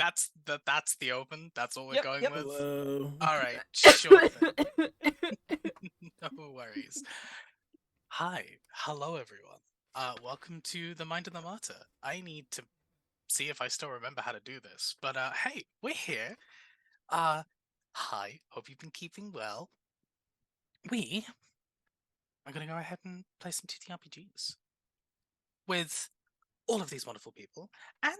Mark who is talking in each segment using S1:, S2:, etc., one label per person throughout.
S1: That's the open. That's what we're
S2: Yep,
S1: going
S2: yep.
S1: with.
S3: Whoa.
S1: All right, sure thing. No worries. Hi, hello everyone. Welcome to the Mind and the Martyr. I need to see if I still remember how to do this, but hey, we're here. Uh, Hi. Hope you've been keeping well. We are gonna go ahead and play some TTRPGs with all of these wonderful people and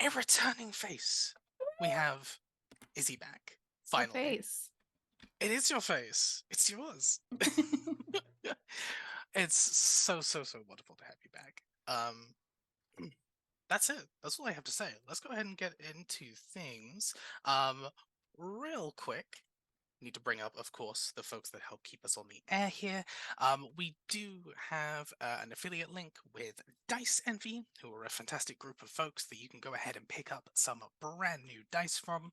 S1: a returning face. We have Izzy back
S4: My
S1: finally.
S4: face.
S1: It is your face. It's yours. It's so wonderful to have you back. That's it. That's all I have to say. Let's go ahead and get into things. Um, Real quick. Need to bring up, of course, the folks that help keep us on the air here. We do have an affiliate link with Dice Envy, who are a fantastic group of folks that you can go ahead and pick up some brand new dice from.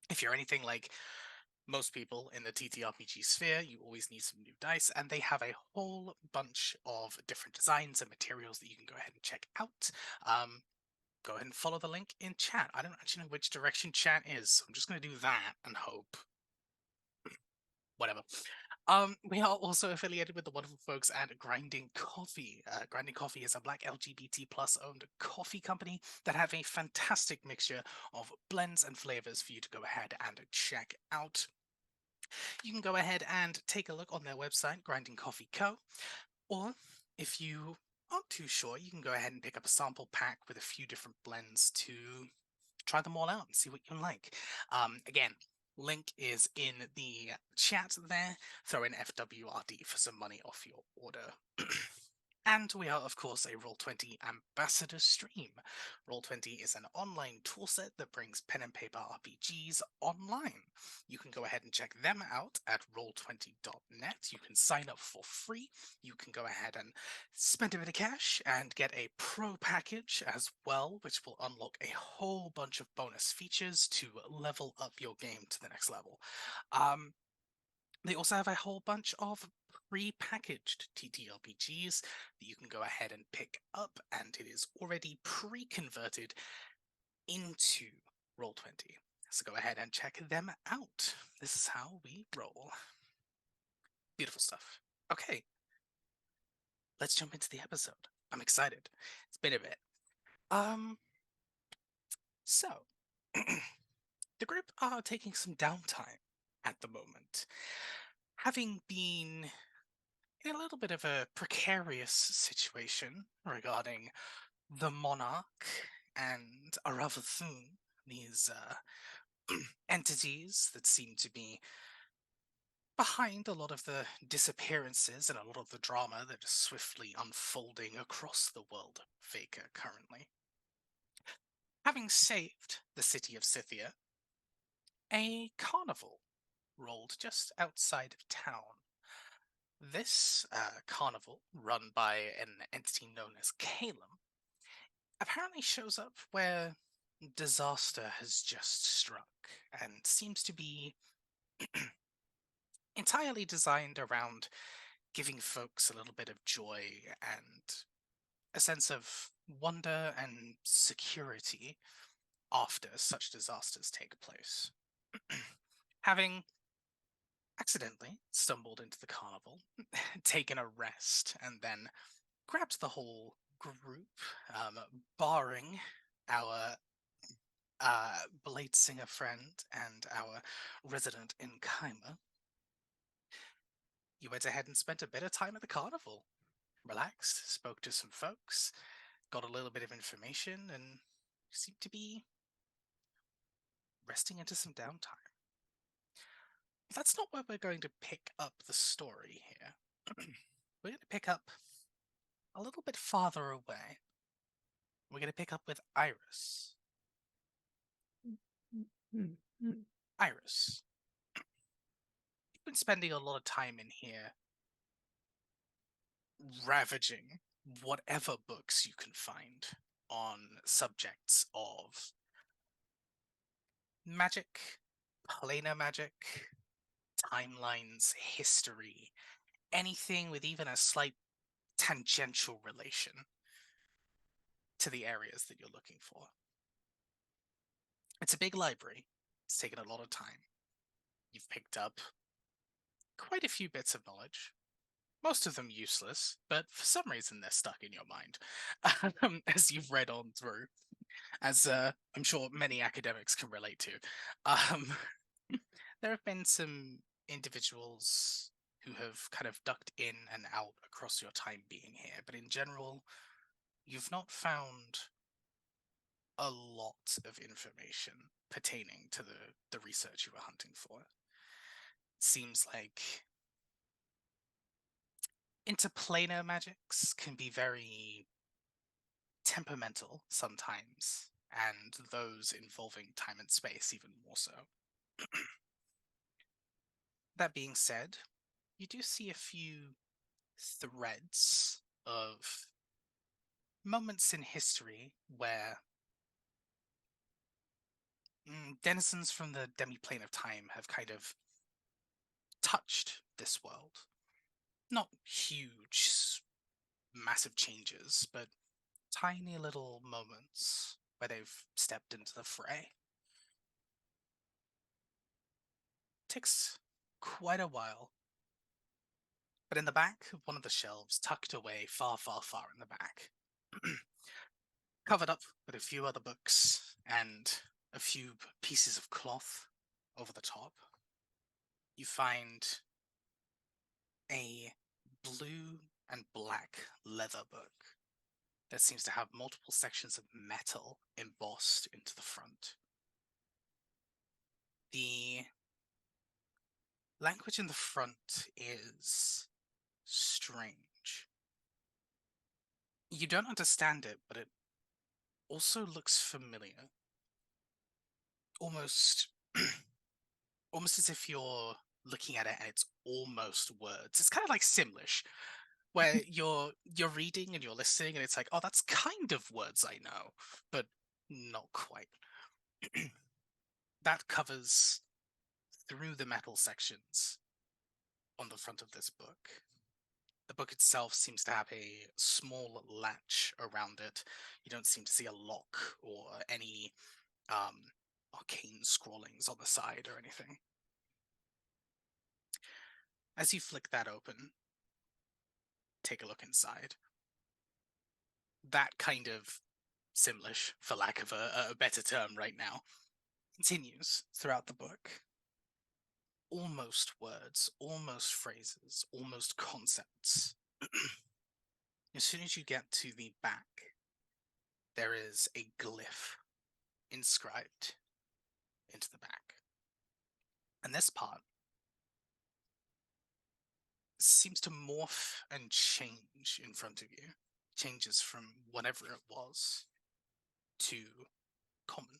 S1: If you're anything like most people in the TTRPG sphere, you always need some new dice, and they have a whole bunch of different designs and materials that you can go ahead and check out. Go ahead and follow the link in chat. I don't actually know which direction chat is, so I'm just going to do that and hope. Whatever. We are also affiliated with the wonderful folks at Grinding Coffee. Grinding Coffee is a Black LGBT plus owned coffee company that have a fantastic mixture of blends and flavors for you to go ahead and check out. You can go ahead and take a look on their website, Grinding Coffee Co. Or if you aren't too sure, you can go ahead and pick up a sample pack with a few different blends to try them all out and see what you like. Again, link is in the chat there. Throw in FWRD for some money off your order. And we are, of course, a Roll20 ambassador stream. Roll20 is an online toolset that brings pen and paper RPGs online. You can go ahead and check them out at roll20.net. You can sign up for free. You can go ahead and spend a bit of cash and get a pro package as well, which will unlock a whole bunch of bonus features to level up your game to the next level. They also have a whole bunch of pre-packaged TTRPGs that you can go ahead and pick up, and it is already pre-converted into Roll20. So go ahead and check them out. This is how we roll. Beautiful stuff. Okay, let's jump into the episode. I'm excited. It's been a bit. So the group are taking some downtime at the moment, having been in a little bit of a precarious situation regarding the monarch and Aravathun, these entities that seem to be behind a lot of the disappearances and a lot of the drama that is swiftly unfolding across the world of Vega currently. Having saved the city of Scythia, a carnival rolled just outside of town. This carnival, run by an entity known as Calum, apparently shows up where disaster has just struck and seems to be entirely designed around giving folks a little bit of joy and a sense of wonder and security after such disasters take place. Having accidentally stumbled into the carnival, taken a rest, and then grabbed the whole group, barring our Blade Singer friend and our resident in Kaima, you went ahead and spent a bit of time at the carnival. Relaxed, spoke to some folks, got a little bit of information, and seemed to be resting into some downtime. But that's not where we're going to pick up the story here. We're going to pick up a little bit farther away. We're going to pick up with Iris. Iris, you've been spending a lot of time in here ravaging whatever books you can find on subjects of magic, planar magic, timelines, history, anything with even a slight tangential relation to the areas that you're looking for. It's a big library. It's taken a lot of time. You've picked up quite a few bits of knowledge. Most of them useless, but for some reason they're stuck in your mind as you've read on through, as I'm sure many academics can relate to. Um, there have been some individuals who have kind of ducked in and out across your time being here, but in general, you've not found a lot of information pertaining to the research you were hunting for. It seems like interplanar magics can be very temperamental sometimes, and those involving time and space even more so. That being said, you do see a few threads of moments in history where denizens from the demiplane of time have kind of touched this world. Not huge, massive changes, but tiny little moments where they've stepped into the fray. Takes quite a while. But in the back of one of the shelves, tucked away far, far, far in the back, covered up with a few other books and a few pieces of cloth over the top, you find a blue and black leather book that seems to have multiple sections of metal embossed into the front. The language in the front is strange. You don't understand it, but it also looks familiar. Almost almost as if you're looking at it and it's almost words. It's kind of like Simlish, where you're reading and you're listening and it's like, oh, that's kind of words I know, but not quite. That covers through the metal sections on the front of this book. The book itself seems to have a small latch around it. You don't seem to see a lock or any arcane scrawlings on the side or anything. As you flick that open, take a look inside. That kind of Simlish, for lack of a better term right now, continues throughout the book. Almost words, almost phrases, almost concepts. As soon as you get to the back, there is a glyph inscribed into the back. And this part seems to morph and change in front of you. Changes from whatever it was to common.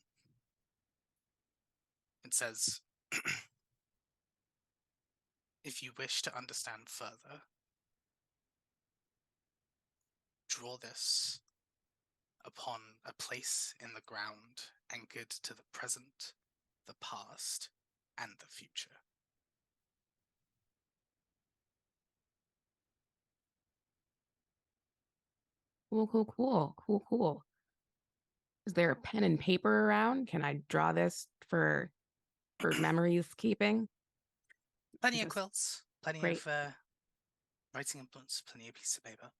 S1: It says, if you wish to understand further, draw this upon a place in the ground anchored to the present, the past, and the future.
S2: Cool. Is there a pen and paper around? Can I draw this for memories keeping?
S1: Plenty of quilts, plenty
S2: great?
S1: of writing implements, plenty of pieces of paper.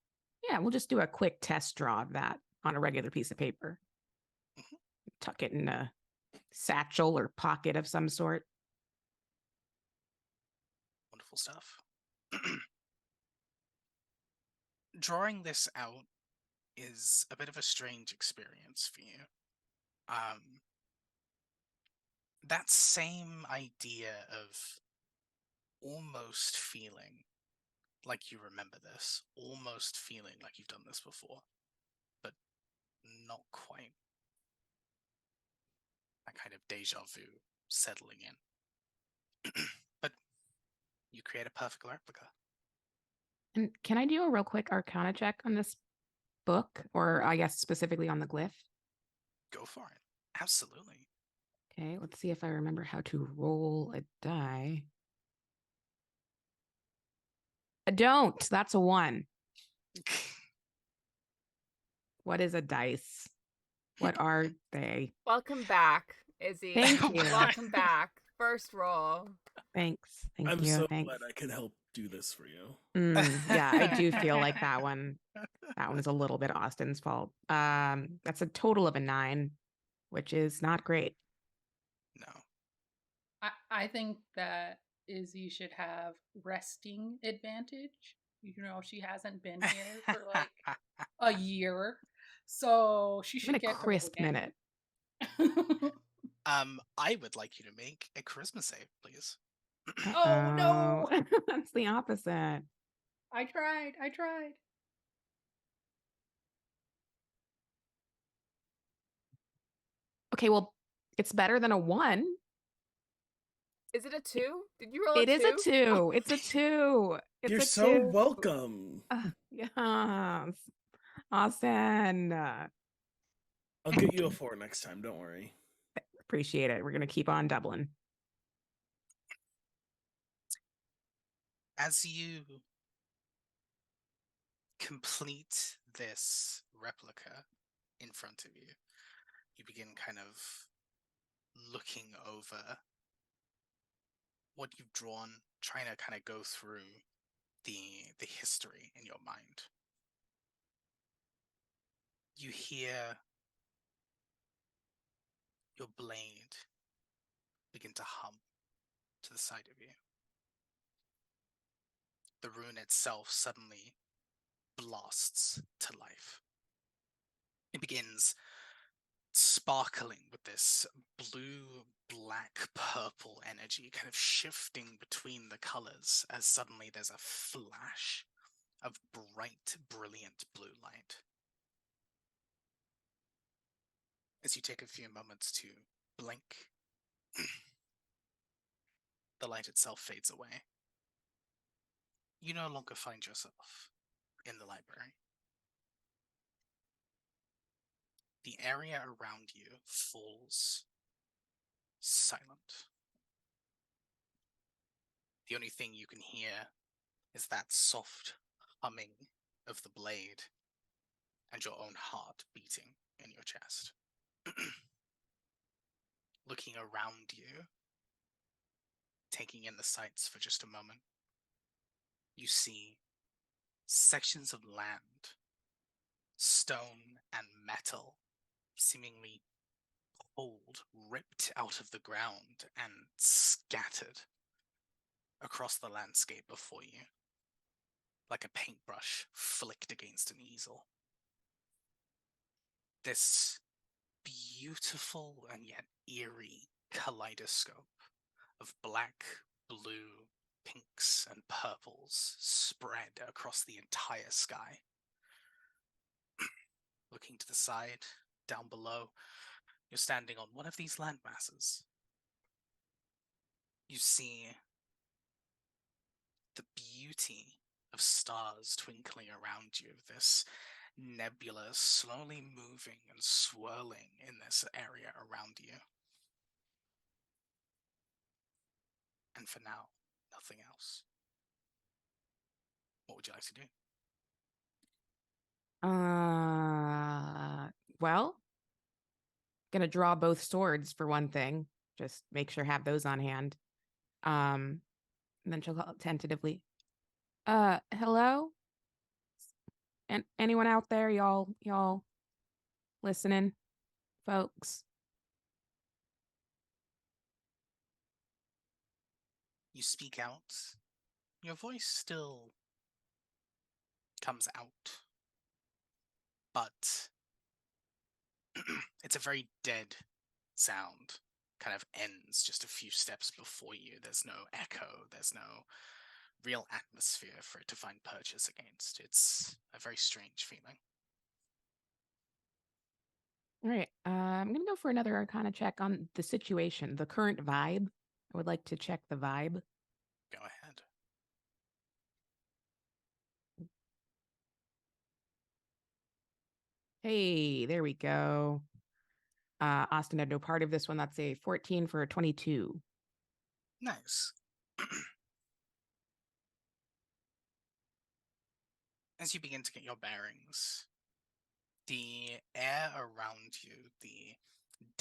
S2: Yeah, we'll just do a quick test draw of that on a regular piece of paper.
S1: Mm-hmm.
S2: Tuck it in a satchel or pocket of some sort.
S1: Wonderful stuff. Drawing this out is a bit of a strange experience for you. That same idea of almost feeling like you remember this, almost feeling like you've done this before, but not quite. That kind of deja vu settling in. But you create a perfect replica.
S2: And can I do a real quick Arcana check on this book, or I guess specifically on the glyph?
S1: Go for it. Absolutely.
S2: Okay, let's see if I remember how to roll a die. I don't. That's a 1. What is a dice? What are they?
S3: Welcome back. Izzy.
S2: Thank you.
S3: Welcome back. First roll.
S2: Thanks. Thank
S4: I'm
S2: you.
S4: so
S2: Thanks.
S4: glad I could help do this for you.
S2: Yeah, I do feel like that one is a little bit Austin's fault. That's a total of a 9, which is not great.
S1: No.
S5: I think that Izzy should have resting advantage. You know, she hasn't been here for like a year, so she
S2: It's been
S5: should
S2: a
S5: get her
S2: crisp minute.
S1: I would like you to make a charisma save, please.
S5: Oh no!
S2: That's the opposite.
S5: I tried.
S2: Okay, well, it's better than a 1.
S3: Is it a 2? Did you roll
S2: It
S3: a
S2: is
S3: 2?
S2: a 2. It's a 2. It's
S4: You're
S2: a
S4: so
S2: 2.
S4: welcome.
S2: Yes. Austin.
S4: I'll get you a 4 next time. Don't worry.
S2: Appreciate it. We're going to keep on doubling.
S1: As you complete this replica in front of you, you begin kind of looking over what you've drawn, trying to kind of go through the history in your mind. You hear your blade begin to hum to the side of you. The rune itself suddenly blasts to life. It begins sparkling with this blue, black, purple energy, kind of shifting between the colors as suddenly there's a flash of bright, brilliant blue light. As you take a few moments to blink, the light itself fades away. You no longer find yourself in the library. The area around you falls silent. The only thing you can hear is that soft humming of the blade and your own heart beating in your chest. Looking around you, taking in the sights for just a moment, you see sections of land, stone and metal, seemingly pulled, ripped out of the ground and scattered across the landscape before you, like a paintbrush flicked against an easel. This beautiful and yet eerie kaleidoscope of black, blue, pinks, and purples spread across the entire sky. Looking to the side, down below, you're standing on one of these landmasses. You see the beauty of stars twinkling around you, this nebula slowly moving and swirling in this area around you. And for now, nothing else. What would you like to do?
S2: Well, gonna draw both swords for one thing. Just make sure have those on hand. And then she'll call tentatively. Hello? And anyone out there, y'all listening, folks?
S1: You speak out. Your voice still comes out, but it's a very dead sound. Kind of ends just a few steps before you. There's no echo, there's no real atmosphere for it to find purchase against. It's a very strange feeling.
S2: All right. I'm gonna go for another Arcana check on the situation, the current vibe. I would like to check the vibe.
S1: Go ahead.
S2: Hey, there we go. Austin had no part of this one. That's a 14 for a 22.
S1: Nice. As you begin to get your bearings, the air around you, the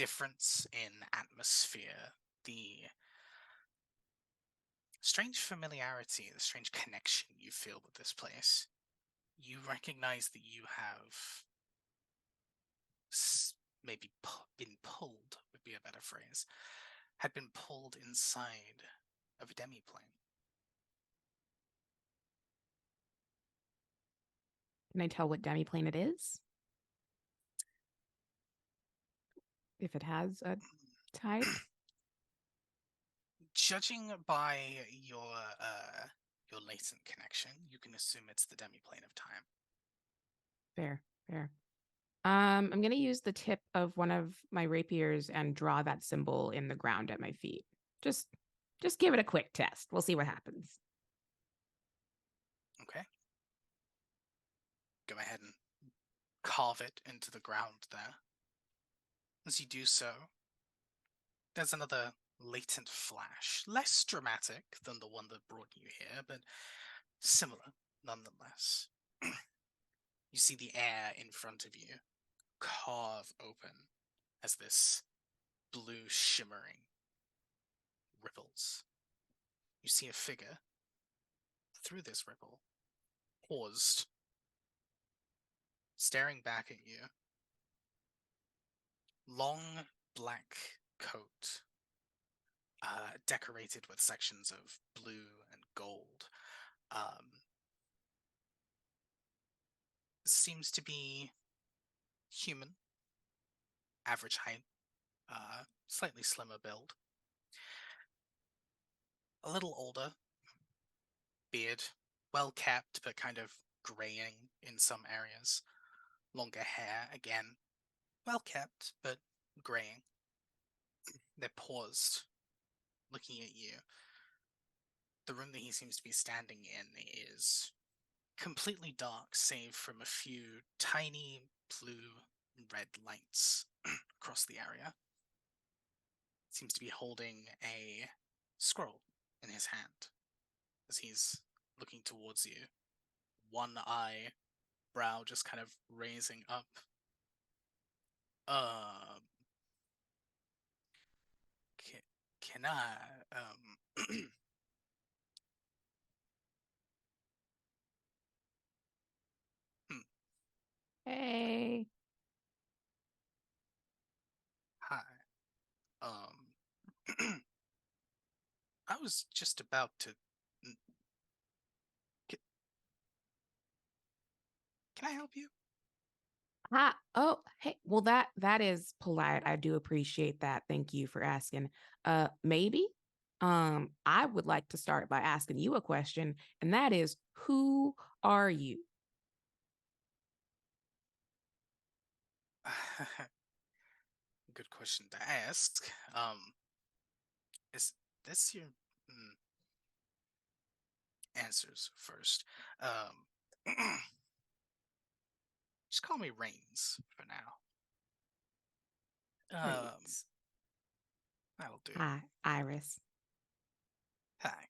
S1: difference in atmosphere, the strange familiarity, the strange connection you feel with this place. You recognize that you have maybe been pulled, would be a better phrase, had been pulled inside of a demiplane.
S2: Can I tell what demiplane it is? If it has a type?
S1: Judging by your latent connection, you can assume it's the demiplane of time.
S2: Fair, fair. I'm going to use the tip of one of my rapiers and draw that symbol in the ground at my feet. Just give it a quick test. We'll see what happens.
S1: Okay. Go ahead and carve it into the ground there. As you do so, there's another latent flash, less dramatic than the one that brought you here, but similar nonetheless. You see the air in front of you carve open as this blue shimmering ripples. You see a figure through this ripple, paused, staring back at you. Long black coat, decorated with sections of blue and gold. Seems to be human, average height, slightly slimmer build. A little older, beard, well kept, but kind of graying in some areas. Longer hair, again, well kept, but graying. They're paused, looking at you. The room that he seems to be standing in is completely dark, save from a few tiny blue and red lights across the area. Seems to be holding a scroll in his hand as he's looking towards you. One eye, brow just kind of raising up. Can I,
S2: Hey.
S1: hi. I was just about to. Can I help you?
S2: Hi. Oh, hey. Well, that is polite. I do appreciate that. Thank you for asking. Maybe. I would like to start by asking you a question, and that is, who are you?
S1: Good question to ask. Is this your answers first? Just call me Reigns for now.
S2: Great.
S1: That'll do.
S2: Hi, Iris.
S1: Hi.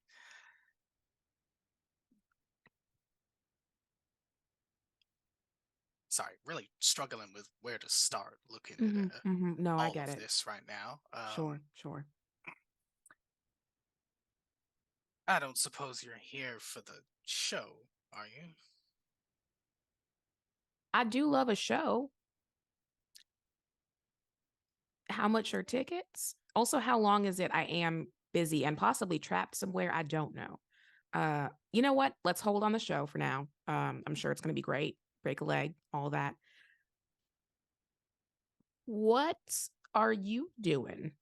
S1: Sorry, really struggling with where to start looking at
S2: No, I
S1: all
S2: get
S1: of
S2: it.
S1: this right now.
S2: Sure, sure.
S1: I don't suppose you're here for the show, are you?
S2: I do love a show. How much are tickets? Also, how long is it? I am busy and possibly trapped somewhere. I don't know. You know what? Let's hold on the show for now. I'm sure it's going to be great. Break a leg, all that. What are you doing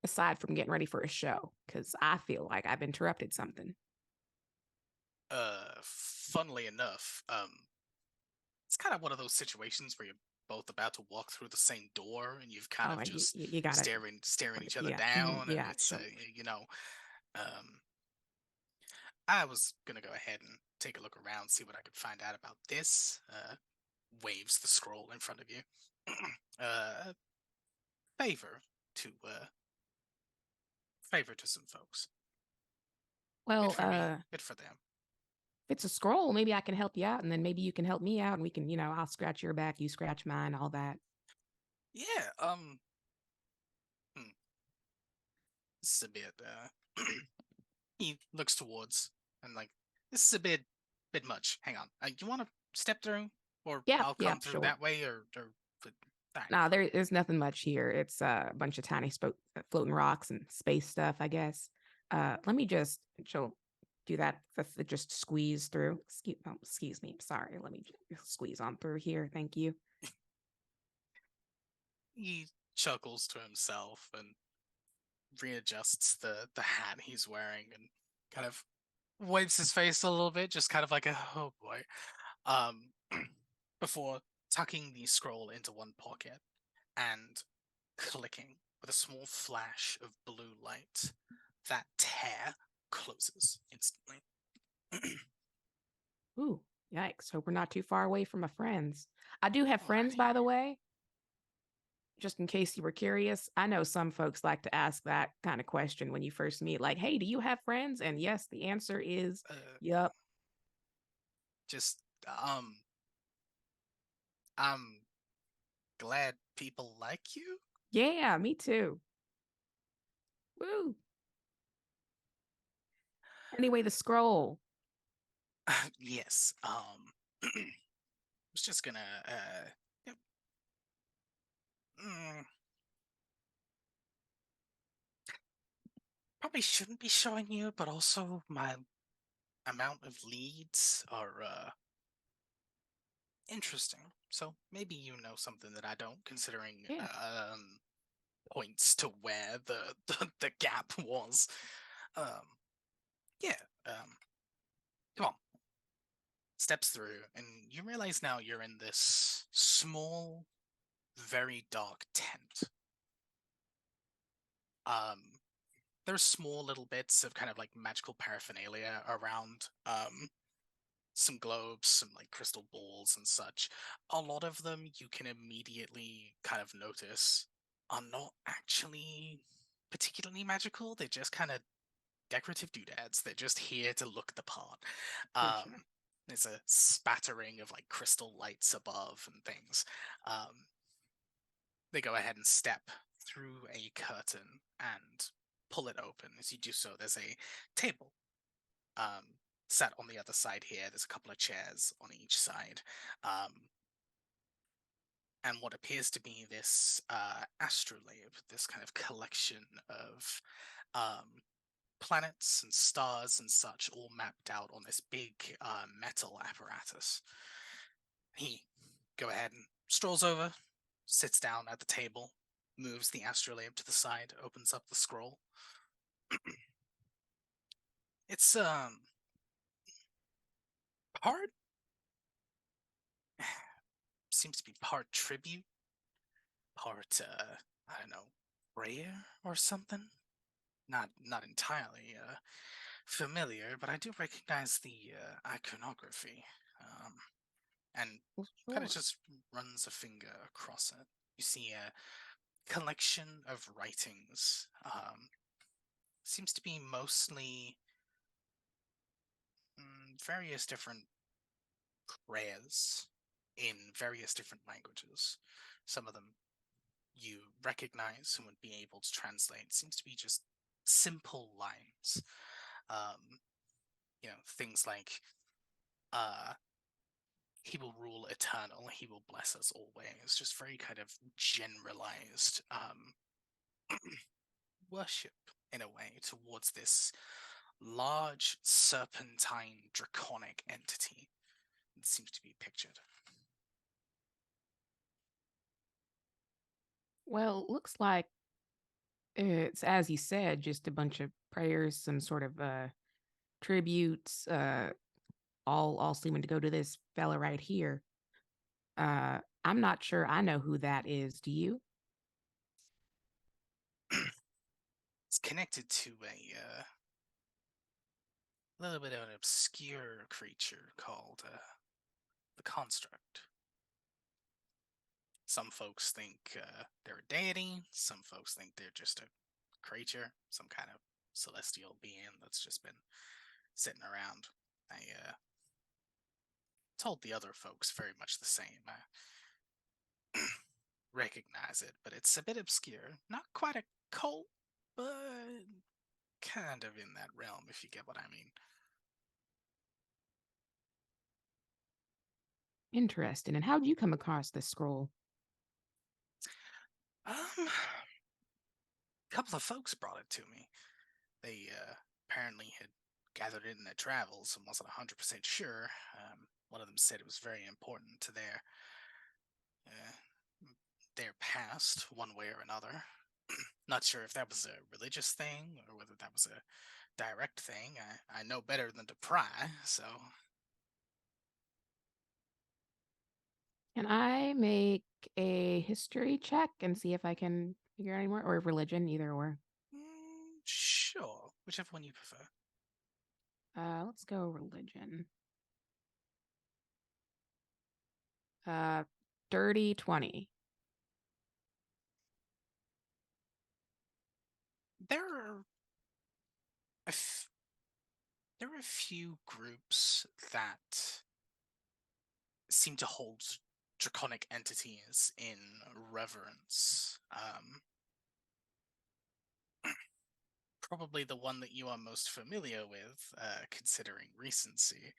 S2: aside from getting ready for a show? Because I feel like I've interrupted something.
S1: Funnily enough, it's kind of one of those situations where you're both about to walk through the same door and you've kind
S2: Oh,
S1: of
S2: and
S1: just
S2: you got it.
S1: staring each other
S2: Yeah,
S1: down, and
S2: yeah,
S1: it's
S2: sure.
S1: um, I was gonna go ahead and take a look around, see what I could find out about this. Waves the scroll in front of you. Favor to favor to some folks.
S2: Well,
S1: Good for me, good for them.
S2: if it's a scroll, maybe I can help you out, and then maybe you can help me out, and we can, I'll scratch your back, you scratch mine, all that.
S1: Yeah, is a bit. He looks towards and like, this is a bit much. Hang on. You want to step through, or
S2: Yeah,
S1: I'll
S2: yeah,
S1: come through
S2: sure.
S1: that way, or all right.
S2: Nah, there's nothing much here. It's a bunch of tiny floating rocks and space stuff, I guess. Let me just she'll do that. Just squeeze through. Excuse me. Sorry. Let me just squeeze on through here. Thank you.
S1: He chuckles to himself and readjusts the hat he's wearing and kind of wipes his face a little bit, just kind of like a oh boy. Um, before tucking the scroll into one pocket and clicking with a small flash of blue light. That tear closes instantly.
S2: Ooh, yikes. Hope we're not too far away from my friends. I do have friends,
S1: Alrighty.
S2: by the way. Just in case you were curious, I know some folks like to ask that kind of question when you first meet, like, hey, do you have friends? And yes, the answer is yup.
S1: Just I'm glad people like you.
S2: Yeah, me too. Woo. Anyway, the scroll.
S1: Yes. Was just gonna yep. mm, probably shouldn't be showing you, but also my amount of leads are interesting. So maybe you know something that I don't, considering
S2: Yeah.
S1: points to where the gap was. Um, yeah. Come on. Steps through, and you realize now you're in this small, very dark tent. There's small little bits of kind of like magical paraphernalia around. Some globes, some like crystal balls and such. A lot of them you can immediately kind of notice are not actually particularly magical. They're just kind of decorative doodads. They're just here to look the part.
S2: Sure.
S1: There's a spattering of like crystal lights above and things. Um, they go ahead and step through a curtain and pull it open. As you do so, there's a table sat on the other side here. There's a couple of chairs on each side. And what appears to be this astrolabe, this kind of collection of planets and stars and such, all mapped out on this big metal apparatus. He go ahead and strolls over, sits down at the table, moves the astrolabe to the side, opens up the scroll. It's part seems to be part tribute, part I don't know, prayer or something. Not entirely familiar, but I do recognize the iconography. And
S2: Well,
S1: kind of
S2: sure.
S1: just runs a finger across it. You see a collection of writings. Seems to be mostly various different prayers in various different languages. Some of them you recognize and would be able to translate. Seems to be just simple lines. Things like he will rule eternal, he will bless us always. Just very kind of generalized worship in a way towards this large serpentine draconic entity that seems to be pictured.
S2: Well, looks like it's as you said, just a bunch of prayers, some sort of tributes, all seeming to go to this fella right here. I'm not sure I know who that is. Do you?
S1: It's connected to a little bit of an obscure creature called the Construct. Some folks think they're a deity. Some folks think they're just a creature, some kind of celestial being that's just been sitting around. I told the other folks very much the same. I recognize it, but it's a bit obscure. Not quite a cult, but kind of in that realm, if you get what I mean.
S2: Interesting. And how'd you come across this scroll?
S1: A couple of folks brought it to me. They apparently had gathered it in their travels and wasn't 100% sure. One of them said it was very important to their past, one way or another. Not sure if that was a religious thing or whether that was a direct thing. I know better than to pry, so.
S2: Can I make a history check and see if I can figure out any more, or religion, either or?
S1: Sure, whichever one you prefer.
S2: Let's go religion. Dirty 20.
S1: There are there are a few groups that seem to hold draconic entities in reverence. Probably the one that you are most familiar with, considering recency,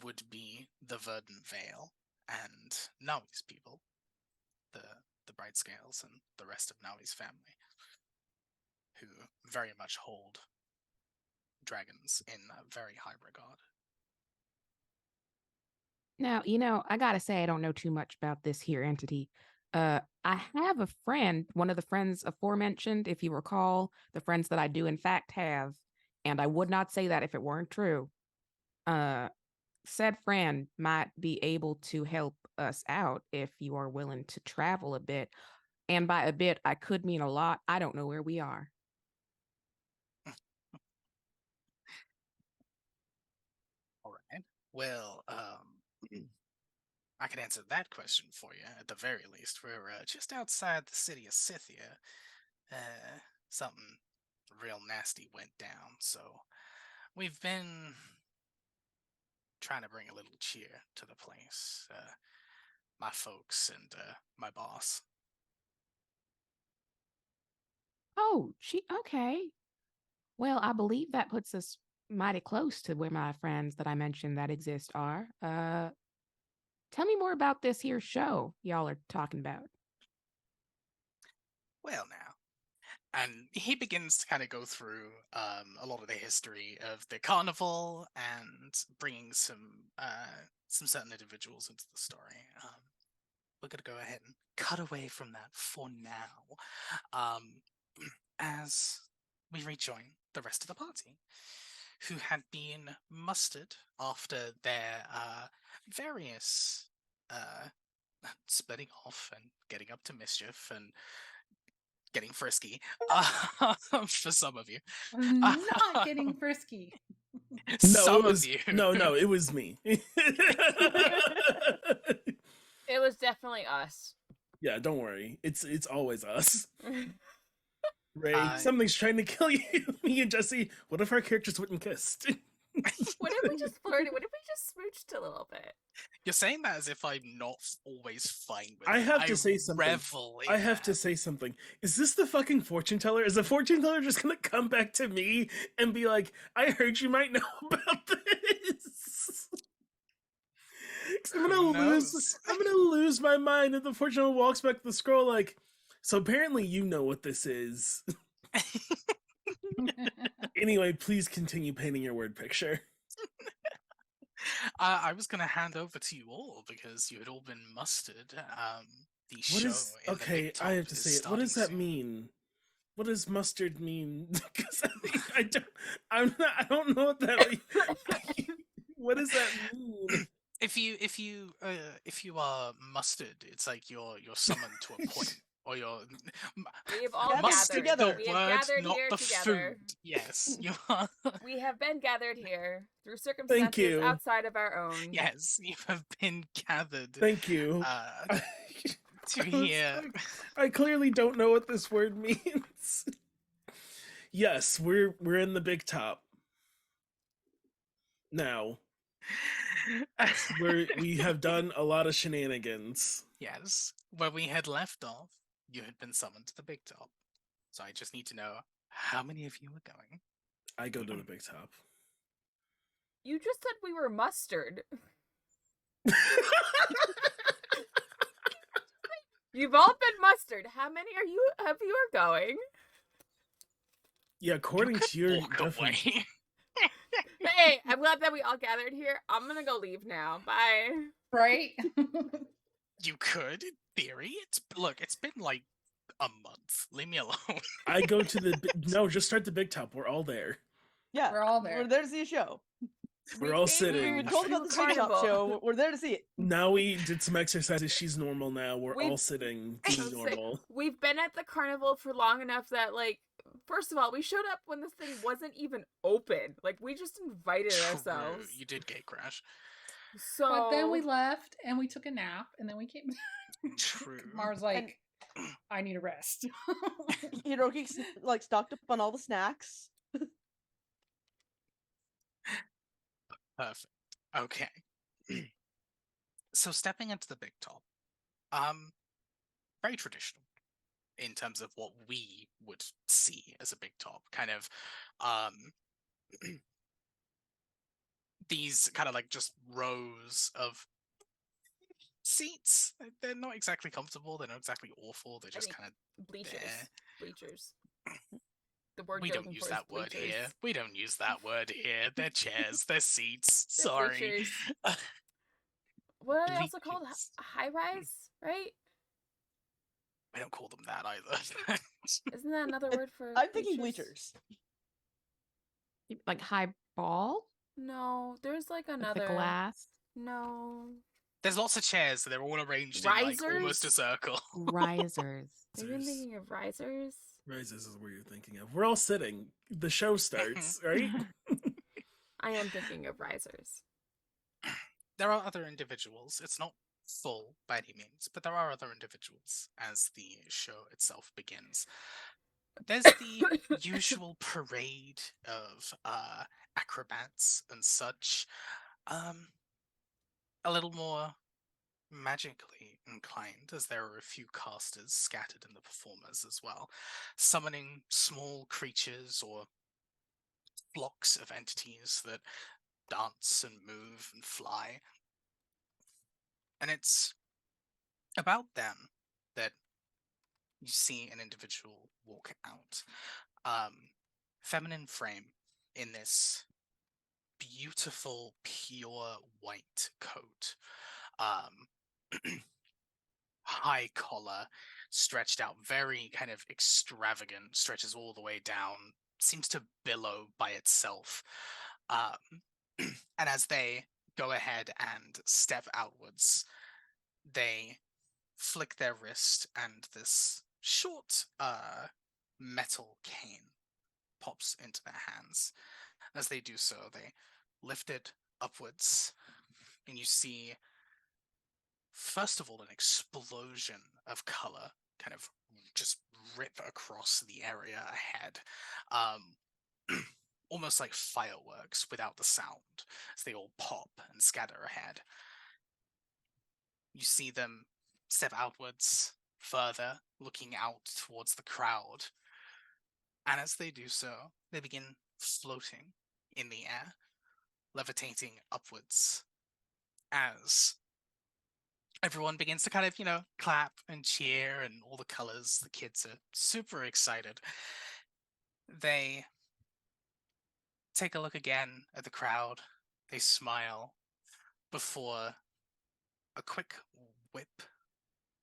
S1: would be the Verdant Vale and Nawi's people, the Bright Scales and the rest of Nawi's family, who very much hold dragons in very high regard.
S2: Now, I gotta say, I don't know too much about this here entity. I have a friend, one of the friends aforementioned, if you recall, the friends that I do in fact have, and I would not say that if it weren't true. Said friend might be able to help us out if you are willing to travel a bit. And by a bit, I could mean a lot. I don't know where we are.
S1: All right. Well, I can answer that question for you at the very least. We're just outside the city of Scythia. Something real nasty went down, so we've been trying to bring a little cheer to the place. My folks and my boss.
S2: Oh, okay. Well, I believe that puts us mighty close to where my friends that I mentioned that exist are. Tell me more about this here show y'all are talking about.
S1: Well, now. And he begins to kind of go through a lot of the history of the carnival and bringing some certain individuals into the story. We're going to go ahead and cut away from that for now, as we rejoin the rest of the party, who had been mustered after their various splitting off and getting up to mischief and getting frisky for some of you.
S5: Not getting frisky.
S1: Some of you.
S4: No, it was me.
S3: It was definitely us.
S4: Yeah, don't worry. It's always us. Ray,
S1: Uh,
S4: something's trying to kill you. Me and Jesse. What if our characters wouldn't kissed?
S3: What if we just flirted? What if we just smooched a little bit?
S1: You're saying that as if I'm not always fine with
S4: I
S1: it.
S4: have to say something.
S1: Revel in
S4: I have to
S1: that.
S4: say something. Is this the fucking fortune teller? Is the fortune teller just gonna come back to me and be like, I heard you might know about this? I'm
S1: Who
S4: gonna
S1: knows?
S4: lose my mind, and the fortune teller walks back to the scroll like, so apparently you know what this is. Anyway, please continue painting your word picture.
S1: I was going to hand over to you all because you had all been mustered. The
S4: What
S1: show
S4: is
S1: in the
S4: okay?
S1: Big Top
S4: I have to
S1: is
S4: say it. What does
S1: starting
S4: that
S1: soon.
S4: mean? What does mustard mean? Because I don't know what that. What does that mean?
S1: If you are mustered, it's like you're summoned to a point, or you're
S3: We have all
S2: Gathered
S1: mustard.
S2: together.
S1: The
S3: We have
S1: word,
S3: gathered
S1: not
S3: here
S1: the
S3: together.
S1: food. Yes, you are.
S3: We have been gathered here through circumstances
S4: you.
S3: outside of our own.
S1: Yes, you have been gathered.
S4: Thank you.
S1: To hear.
S4: I clearly don't know what this word means. Yes, we're in the big top. Now, we have done a lot of shenanigans.
S1: Yes, where we had left off, you had been summoned to the Big Top. So I just need to know how many of you are going.
S4: I go to the big top.
S3: You just said we were mustard. You've all been mustard. How many of you are going?
S4: Yeah, according to your
S1: Walk
S4: definition.
S1: away.
S3: Hey, I'm glad that we all gathered here. I'm gonna go leave now. Bye.
S5: Right?
S1: You could, in theory. It's been like a month. Leave me alone.
S4: I go to the no, just start the big top. We're all there.
S6: Yeah,
S5: We're all there.
S6: We're there to see a show.
S4: We're all
S3: came
S4: sitting.
S3: here
S6: We were told
S3: to
S6: about
S3: do
S6: this big top
S3: carnival.
S6: show. We're there to see it.
S4: Now we did some exercises. She's normal now. We're
S3: We've-
S4: all sitting,
S3: So
S4: being normal.
S3: we've been at the carnival for long enough that, like, first of all, we showed up when this thing wasn't even open. Like, we just invited ourselves.
S1: You did gate crash.
S3: So
S5: But then we left and we took a nap and then we came back.
S1: True.
S5: Mars like, I need a rest.
S6: Hiroki like stocked up on all the snacks.
S1: Perfect. Okay. So stepping into the big top, very traditional in terms of what we would see as a big top. Kind of, these kind of like just rows of seats. They're not exactly comfortable. They're not exactly awful. They're just
S3: mean,
S1: kind of
S3: bleachers.
S1: there.
S3: Bleachers. The word
S1: We
S3: you're
S1: don't
S3: looking
S1: use
S3: for
S1: that
S3: is
S1: word
S3: bleachers.
S1: here. We don't use that word here. They're chairs. They're seats.
S3: They're
S1: Sorry.
S3: bleachers. What are they also called?
S1: Bleachers.
S3: High rise, right?
S1: We don't call them that either.
S3: Isn't that another word for?
S6: I'm thinking bleachers.
S2: Like high ball
S3: No, there's like
S2: with
S3: another.
S2: the glass.
S3: No,
S1: There's lots of chairs, so they're all arranged in like almost a
S3: Risers?
S1: circle.
S2: Risers.
S3: maybe I'm thinking of risers.
S4: Rises is what you're thinking of. We're all sitting. The show starts, right?
S3: I am thinking of risers.
S1: There are other individuals. It's not full by any means, but there are other individuals as the show itself begins. There's the usual parade of acrobats and such. A little more magically inclined, as there are a few casters scattered in the performers as well, summoning small creatures or flocks of entities that dance and move and fly. And it's about then that you see an individual walk out. Feminine frame in this beautiful, pure white coat. High collar, stretched out, very kind of extravagant, stretches all the way down, seems to billow by itself. And as they go ahead and step outwards, they flick their wrist and this short metal cane pops into their hands. As they do so, they lift it upwards, and you see, first of all, an explosion of color kind of just rip across the area ahead. Almost like fireworks without the sound, as they all pop and scatter ahead. You see them step outwards further, looking out towards the crowd. And as they do so, they begin floating in the air, levitating upwards, as everyone begins to kind of, clap and cheer, and all the colors. The kids are super excited. They take a look again at the crowd. They smile before a quick whip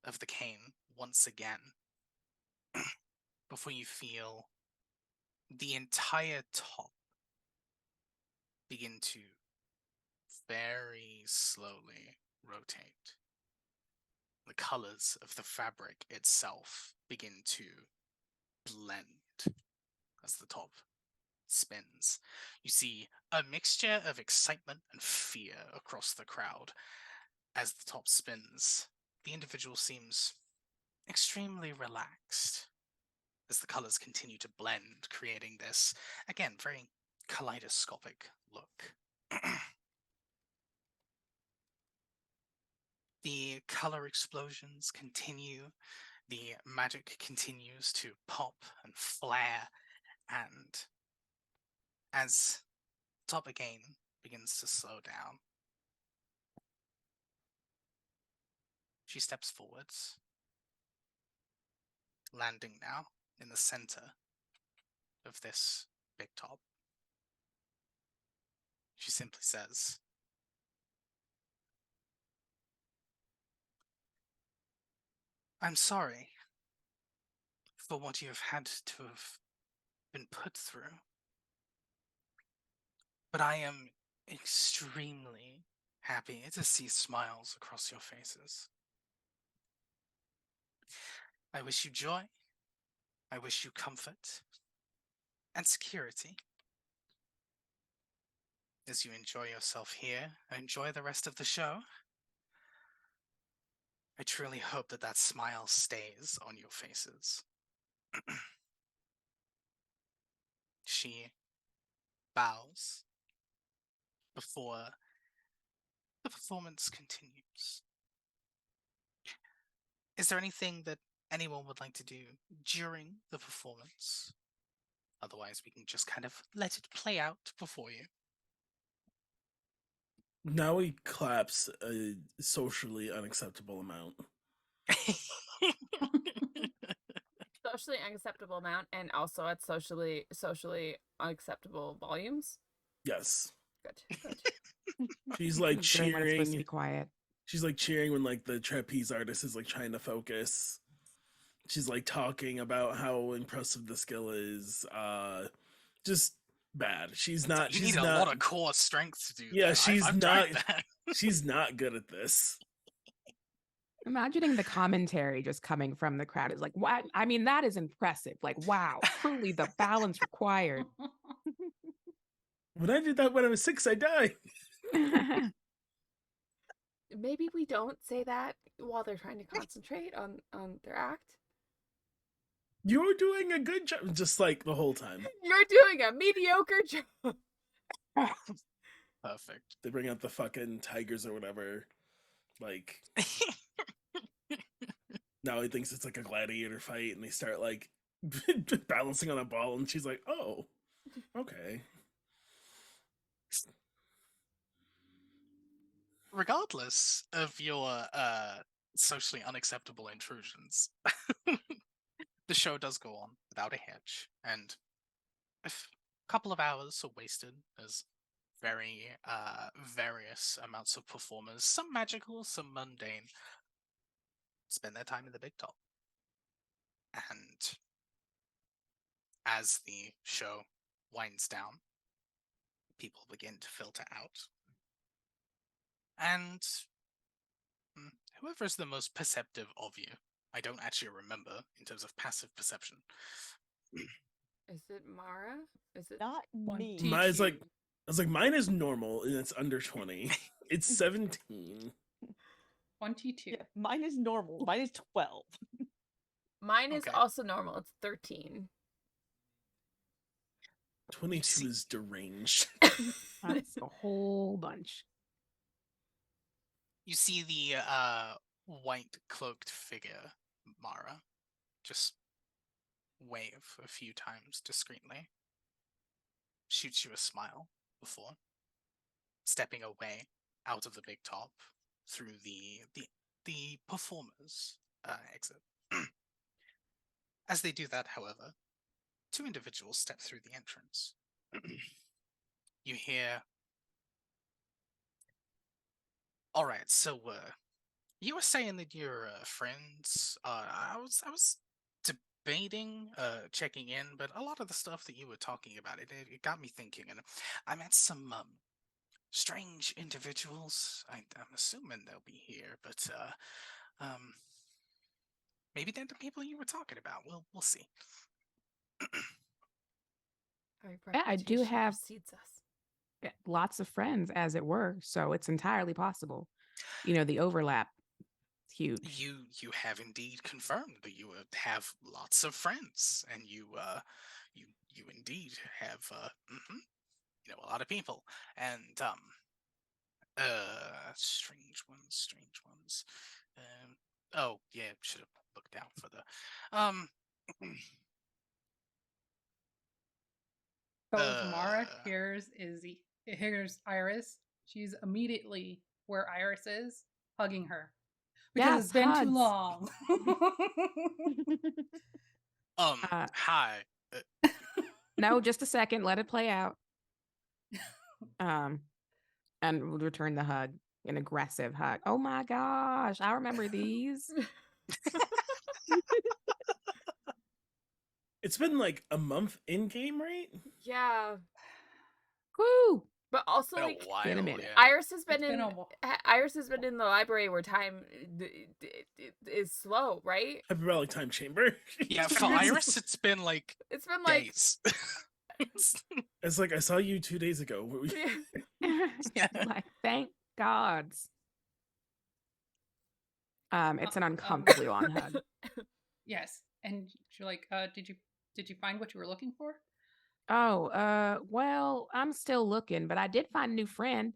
S1: of the cane once again, before you feel the entire top begin to very slowly rotate. The colors of the fabric itself begin to blend as the top spins. You see a mixture of excitement and fear across the crowd as the top spins. The individual seems extremely relaxed as the colors continue to blend, creating this, again, very kaleidoscopic look. The color explosions continue The magic continues to pop and flare, and as top again begins to slow down, she steps forwards, landing now in the center of this big top. She simply says, "I'm sorry for what you have had to have been put through, but I am extremely happy to see smiles across your faces. I wish you joy, I wish you comfort, and security as you enjoy yourself here, enjoy the rest of the show. I truly hope that that smile stays on your faces." She bows before the performance continues. Is there anything that anyone would like to do during the performance? Otherwise, we can just kind of let it play out before you.
S4: Now he claps a socially unacceptable amount.
S3: Socially unacceptable amount, and also at socially unacceptable volumes.
S4: Yes.
S3: Good.
S4: She's like
S2: Considering when it's supposed to be
S4: cheering.
S2: quiet.
S4: She's like cheering when like the trapeze artist is like trying to focus. She's like talking about how impressive the skill is. Just bad. She's not.
S1: You
S4: She's
S1: need a
S4: not.
S1: lot of core strength to do
S4: Yeah,
S1: that.
S4: she's
S1: I've
S4: not.
S1: tried that.
S4: She's not good at this.
S2: Imagining the commentary just coming from the crowd is like, what? I mean, that is impressive. Like, wow, truly the balance required.
S4: When I did that when I was 6, I died.
S3: Maybe we don't say that while they're trying to concentrate on their act.
S4: You're doing a good job, just like the whole time.
S3: You're doing a mediocre job.
S1: Perfect.
S4: They bring out the fucking tigers or whatever. Like now he thinks it's like a gladiator fight, and they start like balancing on a ball, and she's like, "Oh, okay."
S1: Regardless of your socially unacceptable intrusions, the show does go on without a hitch, and a couple of hours are wasted as very various amounts of performers, some magical, some mundane, spend their time in the big top. And as the show winds down, people begin to filter out. And whoever is the most perceptive of you, I don't actually remember in terms of passive perception.
S3: Is it Mara? Is it
S6: Not me.
S5: T-
S4: Mine's like,
S5: TQ.
S4: I was like, mine is normal, and it's under 20. It's 17.
S5: 22.
S6: Yeah, mine is normal. Mine is 12.
S3: Mine is
S1: Okay.
S3: also normal. It's 13.
S4: 22
S1: see-
S4: is deranged.
S2: That's a whole bunch.
S1: You see the white cloaked figure, Mara, just wave a few times discreetly, shoots you a smile before stepping away out of the big top through the performers exit. As they do that, however, 2 individuals step through the entrance. You hear, "All right, so you were saying that you're friends. I was debating checking in, but a lot of the stuff that you were talking about, it got me thinking, and I met some strange individuals. I'm assuming they'll be here, but maybe they're the people you were talking about. We'll see."
S3: Our
S2: Yeah, I do
S3: reputation
S2: have-
S3: precedes us.
S2: Lots of friends, as it were. So it's entirely possible. You know, the overlap is huge.
S1: You have indeed confirmed that you have lots of friends, and you indeed have you know, a lot of people, and strange ones. Oh, yeah, should have looked out for the.
S5: So if Mara
S1: Uh,
S5: hears Iris, she's immediately where Iris is, hugging her. Because
S2: Yes,
S5: it's been too
S2: hugs.
S5: long.
S2: Uh,
S1: hi.
S2: no, just a second. Let it play out. And we'll return the hug, an aggressive hug. Oh my gosh, I remember these.
S4: It's been like a month in game, right?
S3: Yeah.
S2: Woo!
S3: But also,
S1: Been a
S3: like,
S1: while,
S2: been a minute.
S1: yeah.
S3: Iris has
S5: It's
S3: been
S5: been
S3: in
S5: a while.
S3: Iris has been in the library where time is slow, right?
S4: Hyperbolic time chamber.
S1: Yeah, for Iris, it's been like
S3: It's been like
S1: days.
S4: It's like I saw you 2 days ago.
S1: Yeah.
S2: Like, thank gods. It's an
S5: Um,
S2: uncomfortably long hug.
S5: Yes. And you're like, did you find what you were looking for?
S2: Oh, well, I'm still looking, but I did find a new friend.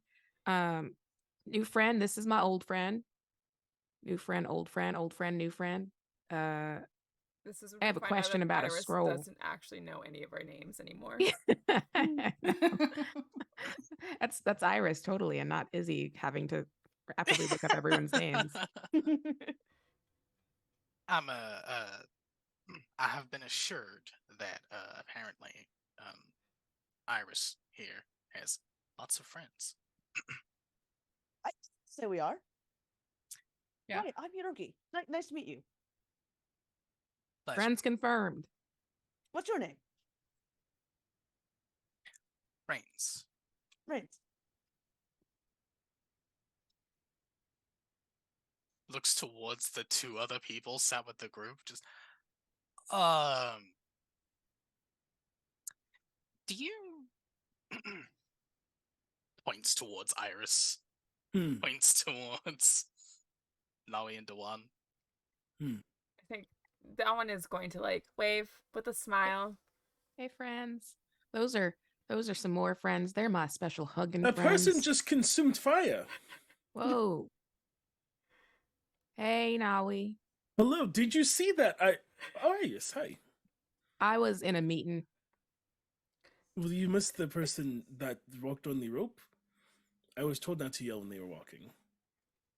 S2: New friend, this is my old friend. New friend, old friend, old friend, new friend.
S3: this is when
S2: I
S3: we
S2: have a
S3: find out
S2: question
S3: that
S2: about a
S3: Iris
S2: scroll.
S3: doesn't actually know any of our names anymore.
S2: That's Iris totally, and not Izzy having to rapidly look up everyone's names.
S1: I have been assured that apparently Iris here has lots of friends.
S6: I say we are.
S5: Yeah.
S6: Hi, I'm Hiroki. Nice to meet you.
S1: Pleasure.
S2: Friends confirmed.
S6: What's your name?
S1: Brains.
S6: Rains.
S1: Looks towards the two other people sat with the group, just do you points towards Iris, points towards Naui and Dewan.
S3: I think that one is going to like wave with a smile.
S2: Hey, friends. Those are some more friends. They're my special hugging
S4: A
S2: friends.
S4: person just consumed fire.
S2: Whoa. Hey, Naui.
S4: Hello, did you see that? Oh, yes, hi.
S2: I was in a meeting.
S4: Well, you missed the person that walked on the rope. I was told not to yell when they were walking.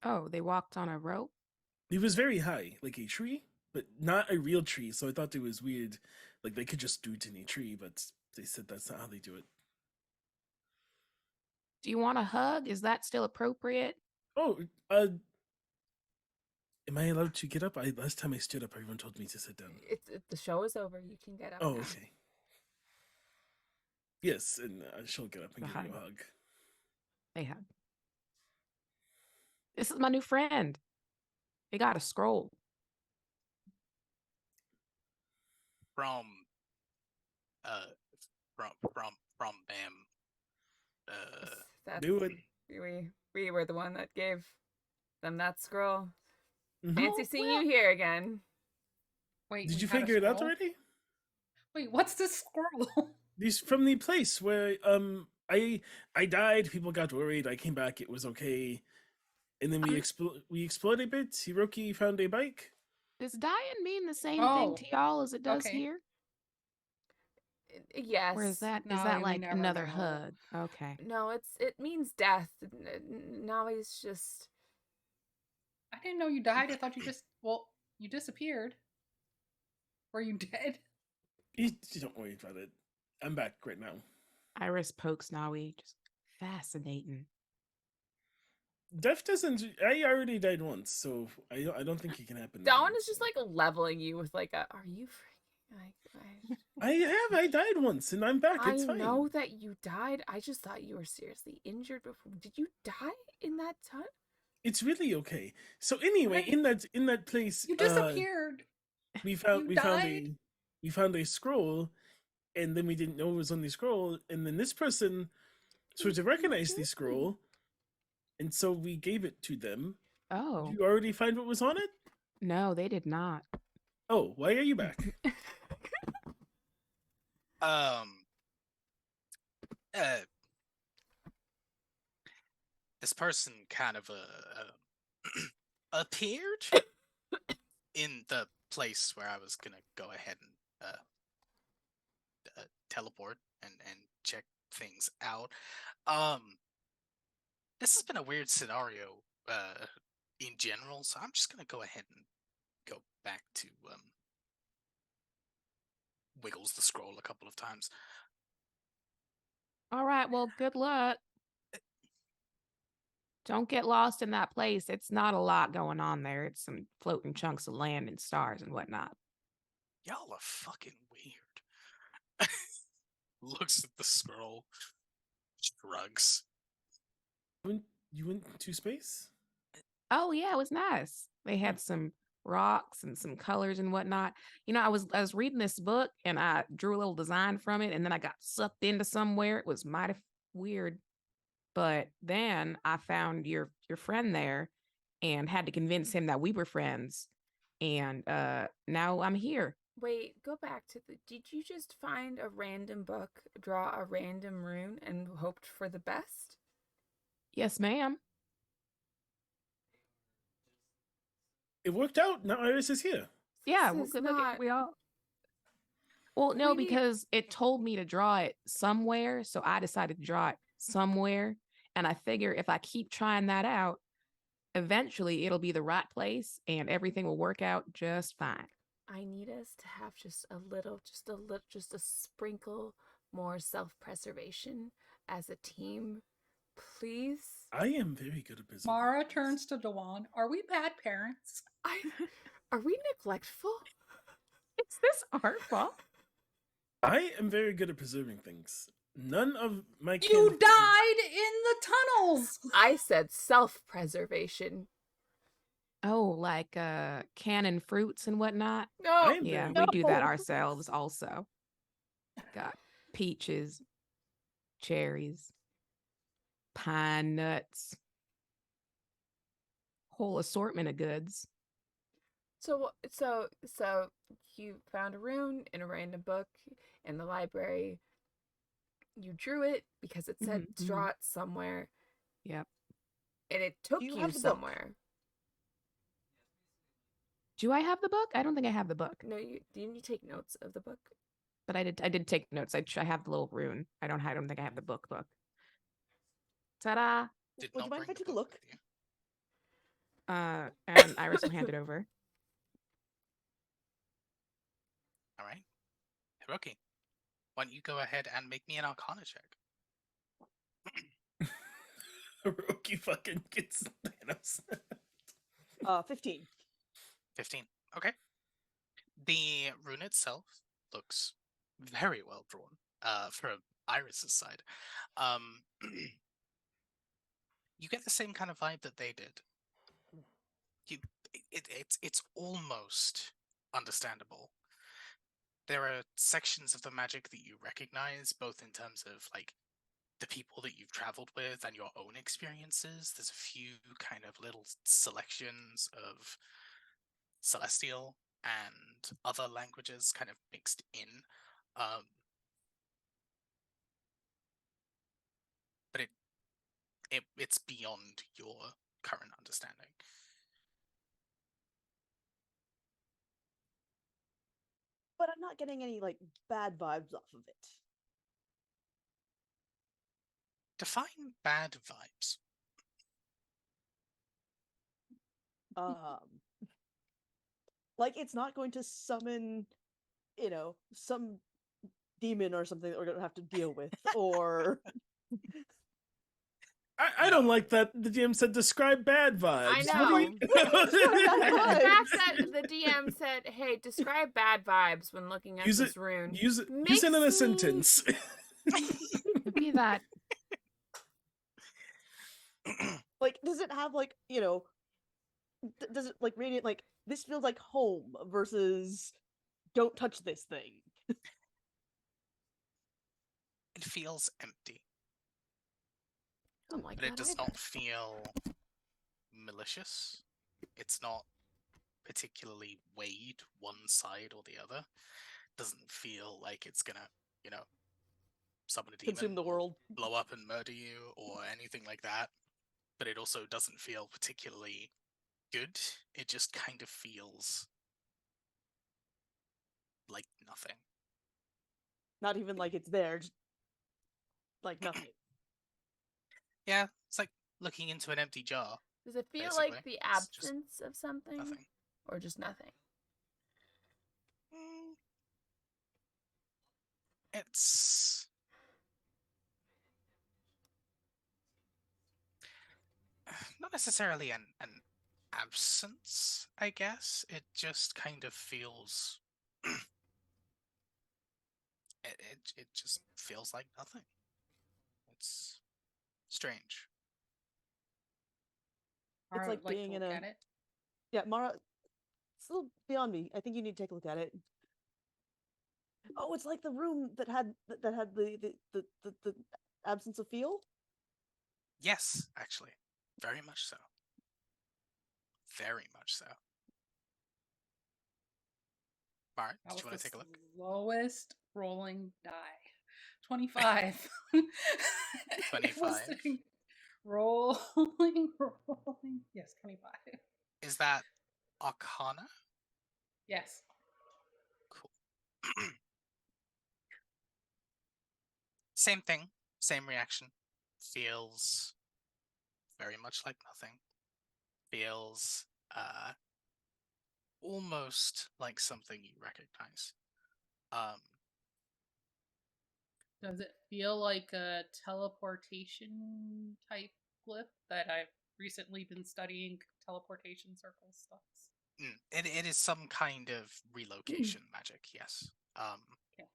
S2: Oh, they walked on a rope?
S4: It was very high, like a tree, but not a real tree, so I thought it was weird. Like, they could just do it in a tree, but they said that's not how they do it.
S2: Do you want a hug? Is that still appropriate?
S4: Oh, am I allowed to get up? Last time I stood up, everyone told me to sit down.
S3: The show is over. You can get up.
S4: Oh,
S3: now.
S4: okay. Yes, and she'll get up and give you a hug.
S2: They hug. This is my new friend. They got a scroll.
S1: From Bam.
S3: That's
S4: Do it.
S3: we were the one that gave them that scroll.
S4: Mhm.
S3: Fancy seeing you here again.
S5: Wait,
S4: Did
S5: we
S4: you
S5: had a
S4: figure it out
S5: scroll?
S4: already?
S5: Wait, what's this scroll?
S4: These from the place where I died. People got worried. I came back. It was okay. And then we explored a bit. Hiroki found a bike.
S2: Does dying mean the same
S5: Oh,
S2: thing to y'all as it does
S5: okay.
S2: here?
S3: Yes.
S2: Or is that
S5: No, we
S2: like
S5: never
S2: another
S5: know.
S2: hug? Okay.
S3: No, it means death. Now he's just.
S5: I didn't know you died. I thought you disappeared. Were you dead?
S4: You don't worry about it. I'm back right now.
S2: Iris pokes Naui. Just fascinating.
S4: Death doesn't. I already died once, so I don't think it can happen.
S3: That
S4: again,
S3: one is just
S4: so.
S3: like leveling you with like a. Are you freaking like?
S4: I died once, and I'm back. It's fine.
S3: I know that you died. I just thought you were seriously injured before. Did you die in that time?
S4: It's really okay. So anyway,
S5: Right.
S4: in that place,
S5: You disappeared.
S4: we
S5: You
S4: found a scroll, and then we didn't know it was on the scroll, and then this person sort of recognized the scroll, and so we gave it to them.
S2: Oh.
S4: Did you already find what was on it?
S2: No, they did not.
S4: Oh, why are you back?
S1: This person kind of appeared in the place where I was gonna go ahead and teleport and check things out. Um, this has been a weird scenario in general, so I'm just gonna go ahead and go back to wiggles the scroll a couple of times.
S2: All right, well, good luck. Don't get lost in that place. It's not a lot going on there. It's some floating chunks of land and stars and whatnot.
S1: Y'all are fucking weird. Looks at the scroll, shrugs.
S4: You went to space?
S2: Oh yeah, it was nice. They had some rocks and some colors and whatnot. You know, I was reading this book and I drew a little design from it, and then I got sucked into somewhere. It was mighty weird. But then I found your friend there and had to convince him that we were friends. And now I'm here.
S3: Wait, go back to the. Did you just find a random book, draw a random rune, and hoped for the best?
S2: Yes, ma'am.
S4: It worked out. Now Iris is here.
S2: Yeah,
S3: This is
S2: look,
S3: not.
S2: we all. Well, no,
S3: We need-
S2: because it told me to draw it somewhere, so I decided to draw it somewhere. And I figure if I keep trying that out, eventually it'll be the right place and everything will work out just fine.
S3: I need us to have just a sprinkle more self-preservation as a team, please.
S4: I am very good at business.
S5: Mara turns to Dewan. Are we bad parents?
S3: Are we neglectful?
S2: Is this our fault?
S4: I am very good at preserving things. None of my
S5: You
S4: kin-
S5: died in the tunnels.
S3: I said self-preservation.
S2: Oh, like canning fruits and whatnot.
S3: No.
S4: I am
S2: Yeah,
S4: very
S2: we do that
S6: No.
S2: ourselves also. Got peaches, cherries, pine nuts, whole assortment of goods.
S3: So you found a rune in a random book in the library. You drew it because it said
S2: Mhm,
S3: draw it somewhere,
S2: Yep.
S3: and it took
S6: Do you
S3: you
S6: have the book?
S3: somewhere.
S2: Do I have the book? I don't think I have the book,
S3: No, didn't you take notes of the book?
S2: but I did take notes. I have the little rune. I don't think I have the book. Ta-da!
S1: Did
S6: Would
S1: not
S6: you mind if
S1: bring
S6: I
S1: the
S6: took a
S1: book
S6: look?
S1: with you.
S2: And Iris will hand it over.
S1: All right, Hiroki, why don't you go ahead and make me an Arcana check?
S4: Hiroki fucking gets Thanos.
S6: 15.
S1: 15. Okay. The rune itself looks very well drawn from Iris's side. You get the same kind of vibe that they did. It's almost understandable. There are sections of the magic that you recognize, both in terms of like the people that you've traveled with and your own experiences. There's a few kind of little selections of Celestial and other languages kind of mixed in. But it's beyond your current understanding.
S6: But I'm not getting any, like, bad vibes off of it.
S1: Define bad vibes.
S6: Like, it's not going to summon, some demon or something that we're gonna have to deal with, or
S4: I don't like that the GM said describe bad vibes.
S3: I
S4: What do we-
S3: know.
S6: bad
S3: The
S6: vibes.
S3: fact that the DM said, "Hey, describe bad vibes when looking at
S4: Use
S3: this
S4: it-
S3: rune."
S4: use it in
S3: Makes
S4: a
S3: me-
S4: sentence.
S2: Could be that.
S6: Like, does it have, like, does it, like, radiate, like, this feels like home versus don't touch this thing?
S1: It feels empty,
S3: Don't like
S1: but it
S3: that
S1: does
S3: either.
S1: not feel malicious. It's not particularly weighed one side or the other. Doesn't feel like it's gonna, summon a demon,
S6: Consume the
S1: or
S6: world.
S1: blow up and murder you, or anything like that. But it also doesn't feel particularly good. It just kind of feels like nothing.
S6: Not even like it's there, just like nothing.
S1: Yeah, it's like looking into an empty jar.
S3: Does it feel
S1: Basically.
S3: like the
S1: It's just
S3: absence of something?
S1: Nothing.
S3: Or just nothing?
S1: Mm, It's not necessarily an absence, I guess. It just kind of feels it just feels like nothing. It's strange.
S3: It's
S5: Mara
S3: like
S5: would like to
S3: being in
S5: look
S3: a
S5: at it.
S6: Yeah, Mara, it's a little beyond me. I think you need to take a look at it. Oh, it's like the room that had the absence of feel.
S1: Yes, actually. Very much so. Very much so. Alright,
S5: That
S1: did
S5: was
S1: you
S5: the
S1: want to take a look?
S5: slowest rolling die. 25.
S1: 25.
S5: Rolling. Yes, 25.
S1: Is that Arcana?
S5: Yes.
S1: Cool. Same thing, same reaction. Feels very much like nothing. Feels almost like something you recognize.
S5: Does it feel like a teleportation type glyph that I've recently been studying teleportation circle stuff?
S1: It is some kind of relocation magic, yes.
S5: Okay.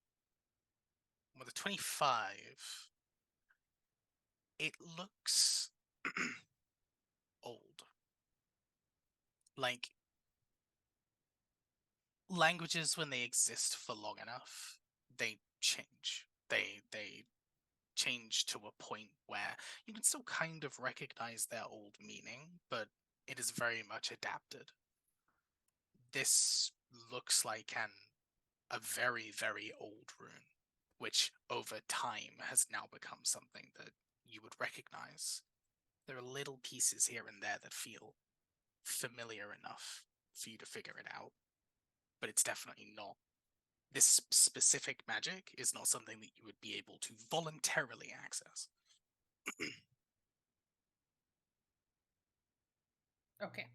S1: With a 25, it looks old. Like languages, when they exist for long enough, they change. They change to a point where you can still kind of recognize their old meaning, but it is very much adapted. This looks like a very, very old rune, which over time has now become something that you would recognize. There are little pieces here and there that feel familiar enough for you to figure it out, but it's definitely not. This specific magic is not something that you would be able to voluntarily access.
S5: Okay.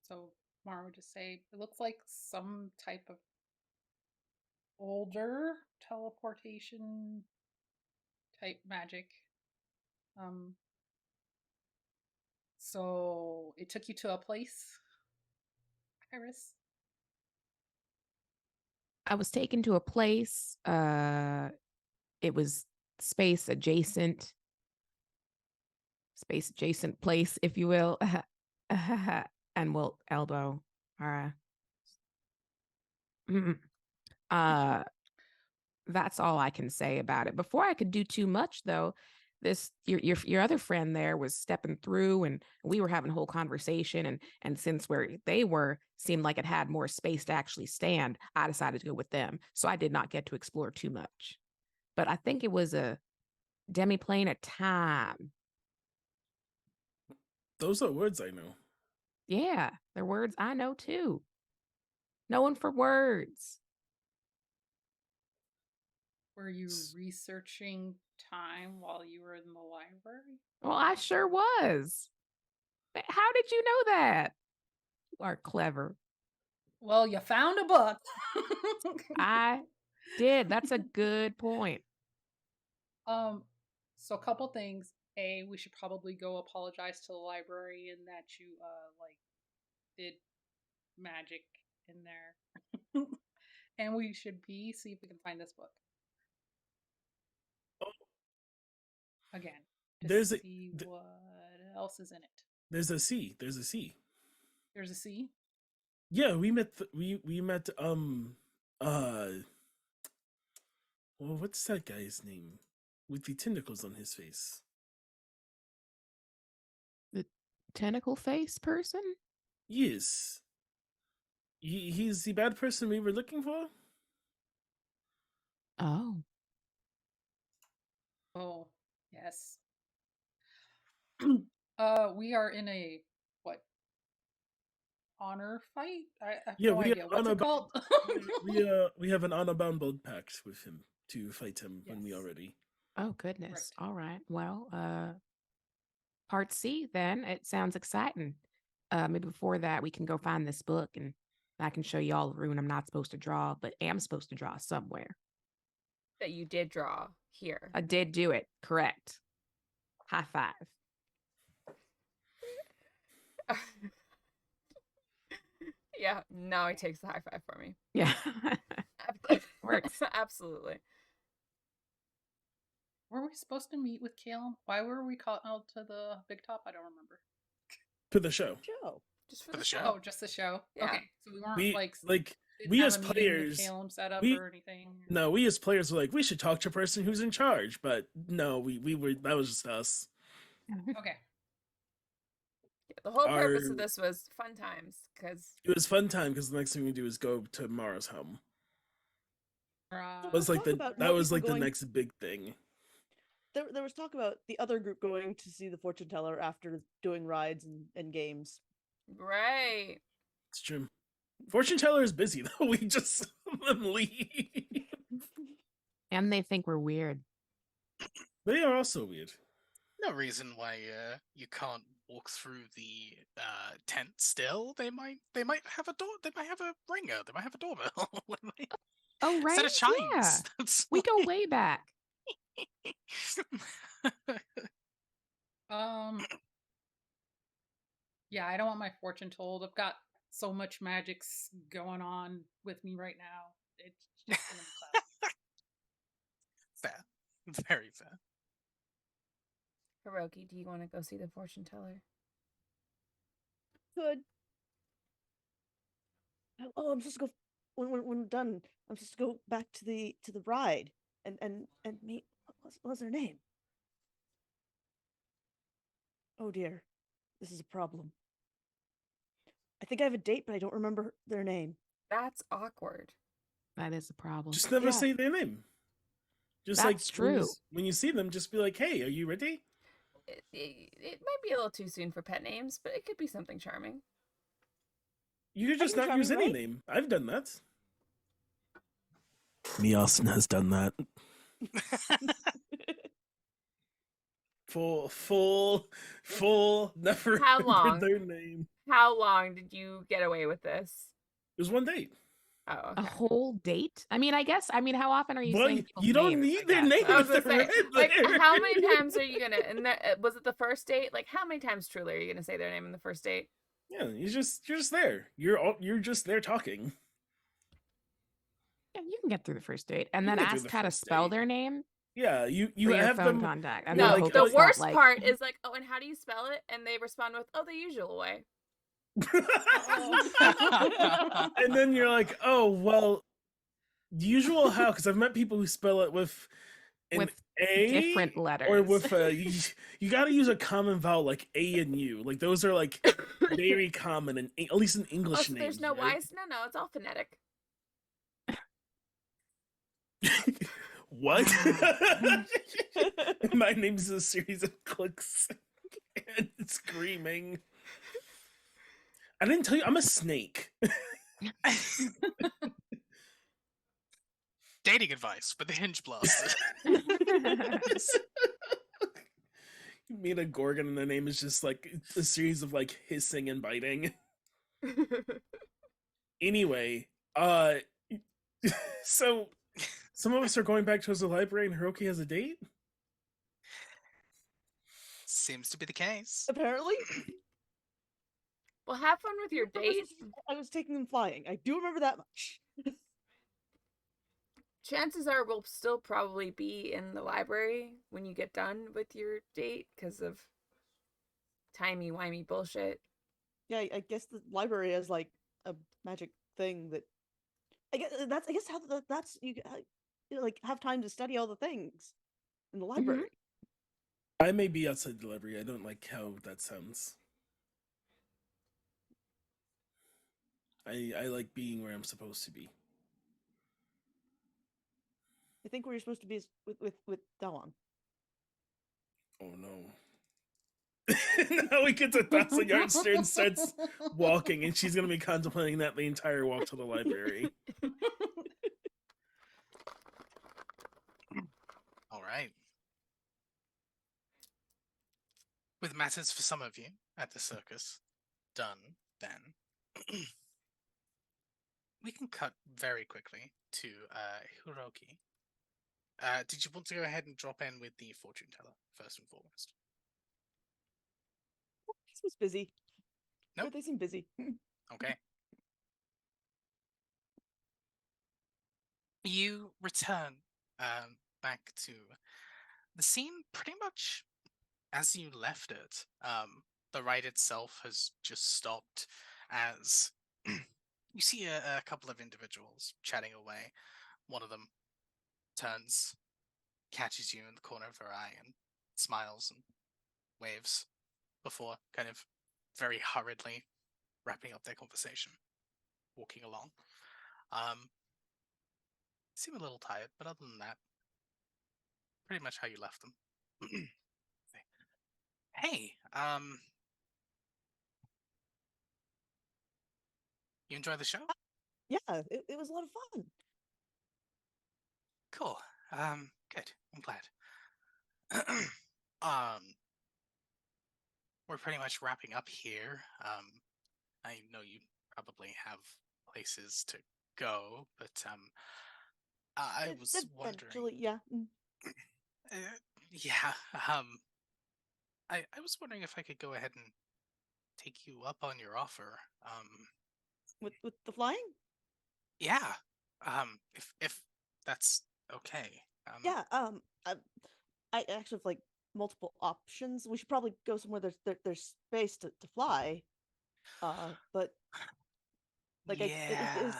S5: So Mara would just say it looks like some type of older teleportation type magic. So it took you to a place, Iris?
S2: I was taken to a place. It was space adjacent place, if you will. And we'll elbow. That's all I can say about it. Before I could do too much, though, this your other friend there was stepping through, and we were having a whole conversation. And since where they were seemed like it had more space to actually stand, I decided to go with them. So I did not get to explore too much. But I think it was a demiplane of time.
S4: Those are words I know.
S2: Yeah, they're words I know too. No one for words.
S5: Were you researching time while you were in the library?
S2: Well, I sure was. How did you know that? You are clever.
S5: Well, you found a book.
S2: I did. That's a good point.
S5: So a couple things. A, we should probably go apologize to the librarian that you like did magic in there. And we should B, see if we can find this book.
S4: Oh,
S5: Again. To
S4: there's a
S5: see what else is in it.
S4: there's a C. There's a C.
S5: There's a C.
S4: Yeah, we met. We met. Well, what's that guy's name with the tentacles on his face?
S2: The tentacle face person?
S4: Yes. He's the bad person we were looking for.
S2: Oh.
S5: Oh, yes. We are in a what? honor fight. I have
S4: Yeah,
S5: no
S4: we
S5: idea
S4: have
S5: what's it called.
S4: we have an honor bound blood pact with him to fight him when we are
S5: Yes.
S4: ready.
S2: Oh goodness.
S5: Right.
S2: All right. Well, part C then. It sounds exciting. Maybe before that we can go find this book and I can show you all the rune I'm not supposed to draw, but am supposed to draw somewhere.
S3: That you did draw here.
S2: I did do it. Correct. High five.
S3: Yeah, now he takes the high five for me.
S2: Yeah. Works.
S3: Absolutely.
S5: Were we supposed to meet with Caleb? Why were we called out to the big top? I don't remember.
S4: For the show.
S6: Joe.
S3: Just for
S1: For
S3: the
S1: the
S3: show.
S1: show.
S5: Oh, just the show.
S3: Yeah.
S5: Okay, so we weren't
S4: We
S5: like didn't
S4: we
S5: have
S4: as
S5: a meeting with
S4: players,
S5: Caleb set up
S4: we-
S5: or anything.
S4: no, we as players were like, we should talk to a person who's in charge, but no, we were that was just us.
S5: Okay.
S3: Yeah, the whole purpose
S4: Our-
S3: of this was fun times, because
S4: It was fun time because the next thing we do is go to Mara's home. It was like
S6: Talk about
S4: that
S6: more
S4: was
S6: people
S4: like
S6: going-
S4: the next big thing.
S6: There was talk about the other group going to see the fortune teller after doing rides and games.
S3: right.
S4: It's true. Fortune teller is busy though. We just saw them leave.
S2: And they think we're weird.
S4: They are also weird.
S1: No reason why you can't walk through the tent still. They might have a door. They might have a ringer. They might have a doorbell.
S2: Oh, right.
S1: Set of chimes.
S2: Yeah.
S1: That's
S2: We go way back.
S5: Yeah, I don't want my fortune told. I've got so much magics going on with me right now. It's just gonna be cloud.
S1: fair. Very fair.
S3: Hiroki, do you want to go see the fortune teller?
S6: Good. Oh, I'm supposed to go when we're done. I'm supposed to go back to the ride and meet. What was her name? Oh dear, this is a problem. I think I have a date, but I don't remember their name.
S3: That's awkward.
S2: That is a problem.
S4: Just never
S6: Yeah.
S4: say their name. Just
S2: That's
S4: like
S2: true.
S4: when you see them, just be like, "Hey, are you ready?"
S3: It might be a little too soon for pet names, but it could be something charming.
S4: You could just
S6: can
S4: not use
S6: charming,
S4: any
S6: right?
S4: name. I've done that. Me Austin has done that. Full. Never
S3: How
S4: remembered
S3: long?
S4: their name.
S3: How long did you get away with this?
S4: It was one date.
S3: Oh,
S2: A
S3: okay.
S2: whole date? I mean, I guess. I mean, how often are you
S4: Well,
S2: saying people's
S4: you don't
S2: names,
S4: need
S2: I
S4: their
S2: guess?
S4: name
S3: I was
S4: if
S3: gonna
S4: they're
S3: say,
S4: right
S3: like,
S4: there.
S3: how many times are you gonna? And that was it the first date? Like, how many times truly are you gonna say their name in the first date?
S4: Yeah, you're just there. You're just there talking.
S2: Yeah, you can get through the first date and
S4: You
S2: then
S4: can get through
S2: ask
S4: the
S2: how to
S4: first
S2: spell
S4: date.
S2: their name
S4: Yeah, you
S2: for your
S4: have
S2: phone
S4: them.
S2: contact. And
S4: you're
S2: then
S3: No,
S4: like,
S2: hope
S3: the
S2: it's not
S3: worst
S2: like,
S3: part is like, oh, and how do you spell it? And they respond with, oh, the usual way.
S4: And then you're like, oh well, usual how? Because I've met people who spell it with an
S2: with
S4: A
S2: different
S4: or
S2: letters.
S4: with you got to use a common vowel like A and U. Like those are like very common in at least in
S3: Oh,
S4: English
S3: so
S4: names.
S3: there's no
S4: right?
S3: Y's? No, it's all phonetic.
S4: What? My name's a series of clicks and screaming. I didn't tell you I'm a snake.
S1: Dating advice with the hinge blast.
S4: You meet a gorgon and their name is just like a series of like hissing and biting. Anyway, so some of us are going back to the library and Hiroki has a date?
S1: Seems to be the case.
S6: Apparently,
S3: Well, have fun with your date.
S6: I was taking them flying. I do remember that much.
S3: Chances are we'll still probably be in the library when you get done with your date because of timey-wimey bullshit.
S6: Yeah, I guess the library has like a magic thing that I guess how that's you like have time to study all the things in the library.
S4: I may be outside the library. I don't like how that sounds. I like being where I'm supposed to be.
S6: I think where you're supposed to be is with Dawang.
S4: Oh no. Now he gets 1,000-yard stare and starts walking, and she's gonna be contemplating that the entire walk to the library.
S1: All right. With matters for some of you at the circus done, then we can cut very quickly to Hiroki. Did you want to go ahead and drop in with the fortune teller first and foremost?
S6: He seems busy.
S1: Nope.
S6: They seem busy.
S1: Okay. You return back to the scene pretty much as you left it. The ride itself has just stopped as you see a couple of individuals chatting away. One of them turns, catches you in the corner of her eye, and smiles and waves before kind of very hurriedly wrapping up their conversation, walking along. Seem a little tired, but other than that, pretty much how you left them. Hey, you enjoy the show?
S6: Yeah, it was a lot of fun.
S1: Cool. Good. I'm glad. um, we're pretty much wrapping up here. I know you probably have places to go, but I was wondering.
S6: Eventually, yeah.
S1: Uh, yeah. I was wondering if I could go ahead and take you up on your offer.
S6: With the flying?
S1: Yeah. If that's okay.
S6: Yeah. I actually have like multiple options. We should probably go somewhere there's space to fly. But like, is
S1: Yeah.
S6: this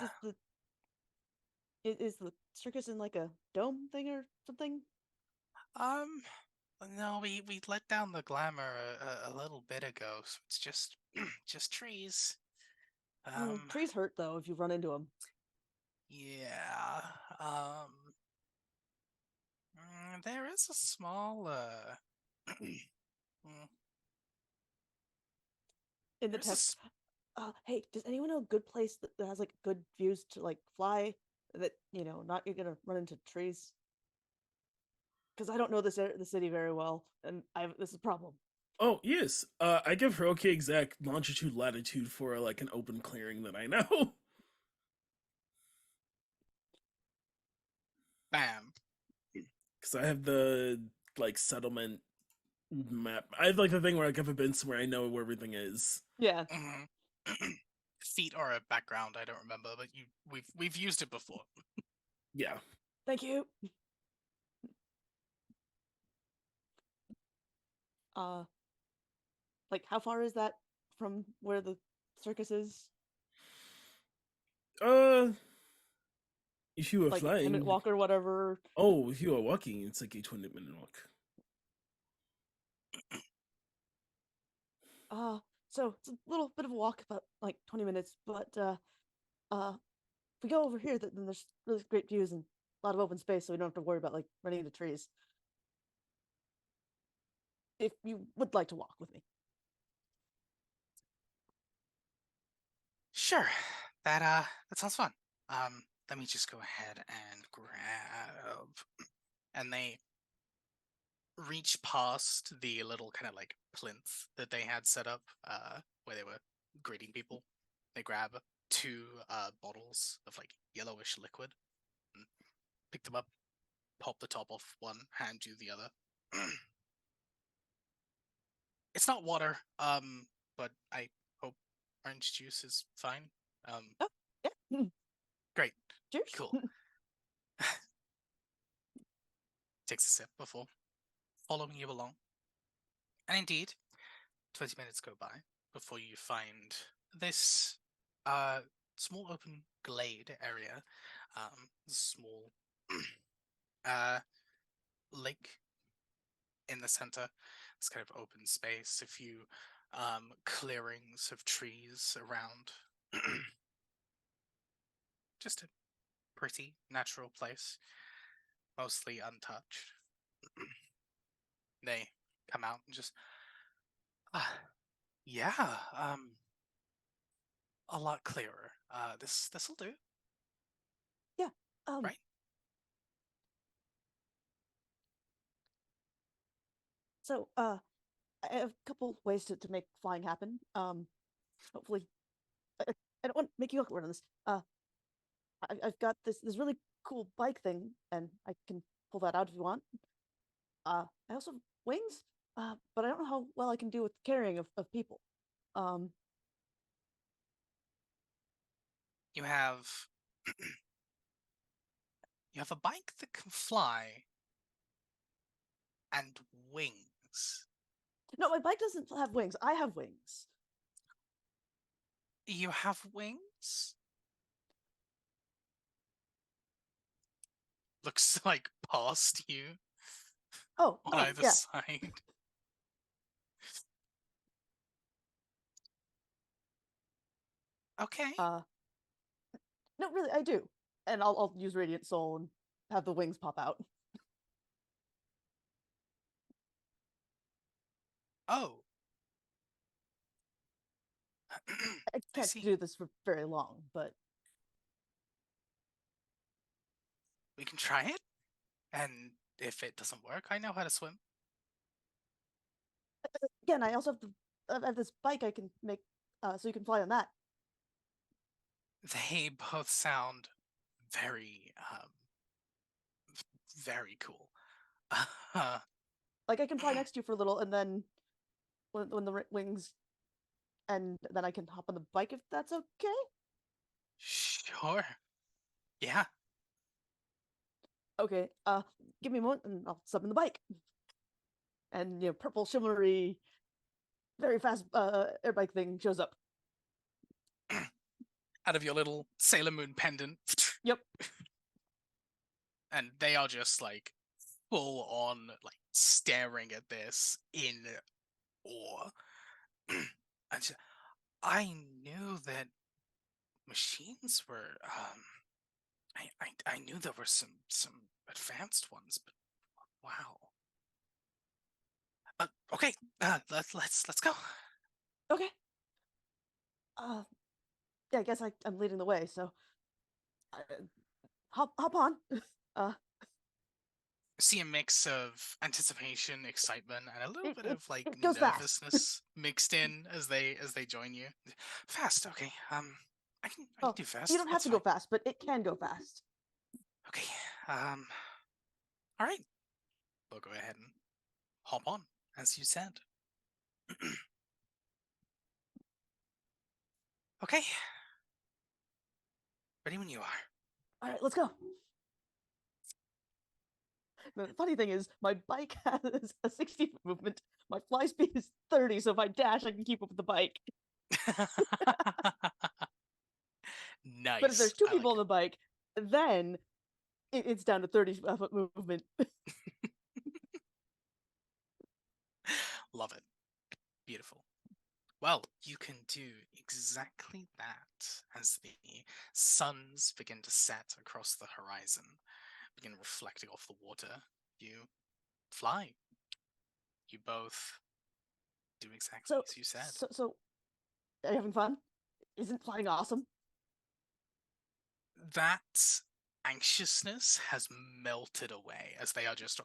S6: is the circus in like a dome thing or something?
S1: Um. No, we let down the glamour a little bit ago, so it's just just trees.
S6: Trees hurt though if you run into them.
S1: Yeah. Um. There is a small mm,
S6: In the
S1: there's a
S6: text. Hey, does anyone know a good place that has like good views to like fly? That not you're gonna run into trees. Because I don't know the city very well, and this is a problem.
S4: Oh yes, I give Hiroki exact longitude latitude for like an open clearing that I know.
S1: bam.
S4: Because I have the like settlement map. I have like the thing where like if I've been somewhere, I know where everything is.
S6: Yeah.
S1: Feet are a background. I don't remember, but we've used it before.
S4: Yeah.
S6: Thank you. Like how far is that from where the circus is?
S4: Uh, if you were
S6: Like a
S4: flying,
S6: 10-minute walk or whatever.
S4: oh, if you were walking, it's like a 20-minute walk.
S6: So it's a little bit of a walk, about like 20 minutes. But if we go over here, then there's really great views and a lot of open space, so we don't have to worry about like running into trees. If you would like to walk with me.
S1: Sure. That sounds fun. Let me just go ahead and grab, and they reach past the little kind of like plinth that they had set up where they were greeting people. They grab two bottles of like yellowish liquid and pick them up, pop the top off one, hand you the other. It's not water, but I hope orange juice is fine.
S6: Oh, yeah.
S1: Great.
S6: Cheers.
S1: Cool. Takes a sip before following you along. And indeed, 20 minutes go by before you find this small open glade area, small lake in the center. It's kind of open space, a few clearings of trees around. Just a pretty natural place, mostly untouched. They come out and just Yeah, a lot clearer. This'll do,
S6: Yeah.
S1: right?
S6: So, I have a couple ways to make flying happen. Hopefully, I, I don't want to make you awkward on this. I've got this really cool bike thing, and I can pull that out if you want. I also have wings, but I don't know how well I can do with carrying of people. Um,
S1: You have you have a bike that can fly and wings.
S6: no, my bike doesn't have wings. I have wings.
S1: You have wings? Looks like past you
S6: Oh,
S1: on
S6: oh,
S1: either
S6: yeah.
S1: side. Okay.
S6: No, really, I do, and I'll use Radiant Soul and have the wings pop out.
S1: Oh.
S6: I
S1: I
S6: can't
S1: see.
S6: do this for very long, but
S1: We can try it, and if it doesn't work, I know how to swim.
S6: again, I also I have this bike I can make, so you can fly on that.
S1: They both sound very, very cool.
S6: Like I can fly next to you for a little, and then when the wings, and then I can hop on the bike if that's okay.
S1: Sure. Yeah.
S6: Okay. Give me a moment, and I'll summon the bike. And purple shimmery, very fast air bike thing shows up.
S1: Out of your little Sailor Moon pendant.
S6: Yep.
S1: And they are just like full on like staring at this in awe. I knew that machines were I knew there were some advanced ones, but wow. Okay, let's go.
S6: Okay. Yeah, I guess I'm leading the way, so uh, hop on. uh,
S1: See a mix of anticipation, excitement, and a little
S6: it,
S1: bit
S6: it
S1: of like
S6: it goes fast.
S1: nervousness mixed in as they join you. Fast, okay. I can
S6: Oh,
S1: do
S6: you
S1: fast.
S6: don't have
S1: That's
S6: to go
S1: fine.
S6: fast, but it can go fast.
S1: Okay. All right. We'll go ahead and hop on, as you said. Okay. Ready when you are.
S6: All right, let's go. The funny thing is, my bike has a 60 movement. My fly speed is 30, so if I dash, I can keep up with the bike. But if there's
S1: Nice.
S6: two
S1: I like
S6: people on
S1: it.
S6: the bike, then it's down to 30 foot movement.
S1: Love it. Beautiful. Well, you can do exactly that as the suns begin to set across the horizon, begin reflecting off the water. You fly. You both do exactly
S6: So,
S1: as you said.
S6: are you having fun? Isn't flying awesome?
S1: That anxiousness has melted away as they are just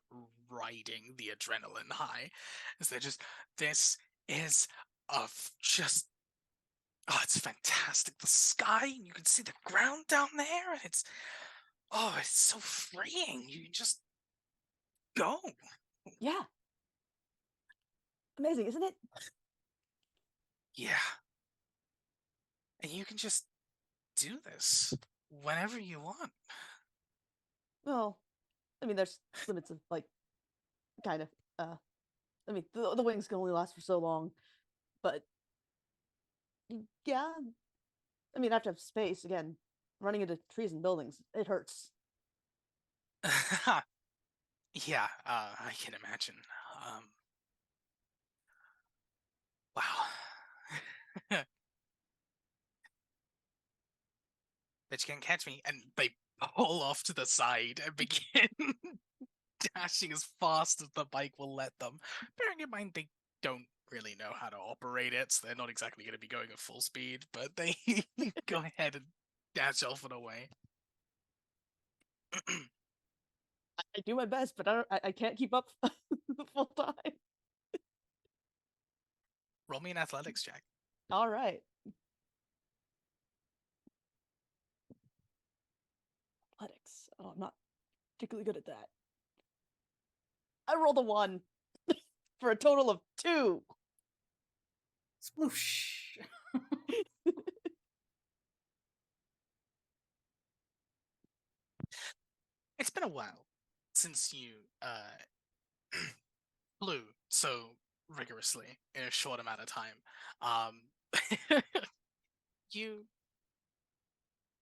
S1: riding the adrenaline high. As they're just, this is just, oh, it's fantastic. The sky, you can see the ground down there, and it's so freeing. You just go.
S6: Yeah. Amazing, isn't it?
S1: Yeah. And you can just do this whenever you want.
S6: Well, I mean, there's limits of like, kind of. I mean, the wings can only last for so long, but yeah. I mean, I have to have space again. Running into trees and buildings, it hurts.
S1: Yeah, I can imagine. Um, wow. But you can catch me. And they pull off to the side and begin dashing as fast as the bike will let them. Bearing in mind, they don't really know how to operate it, so they're not exactly going to be going at full speed, but they go ahead and dash off and away.
S6: I do my best, but I can't keep up the full time.
S1: Roll me an athletics check.
S6: All right. Athletics. Oh, I'm not particularly good at that. I rolled a 1 for a total of 2.
S5: Sploosh.
S1: It's been a while since you flew so rigorously in a short amount of time. You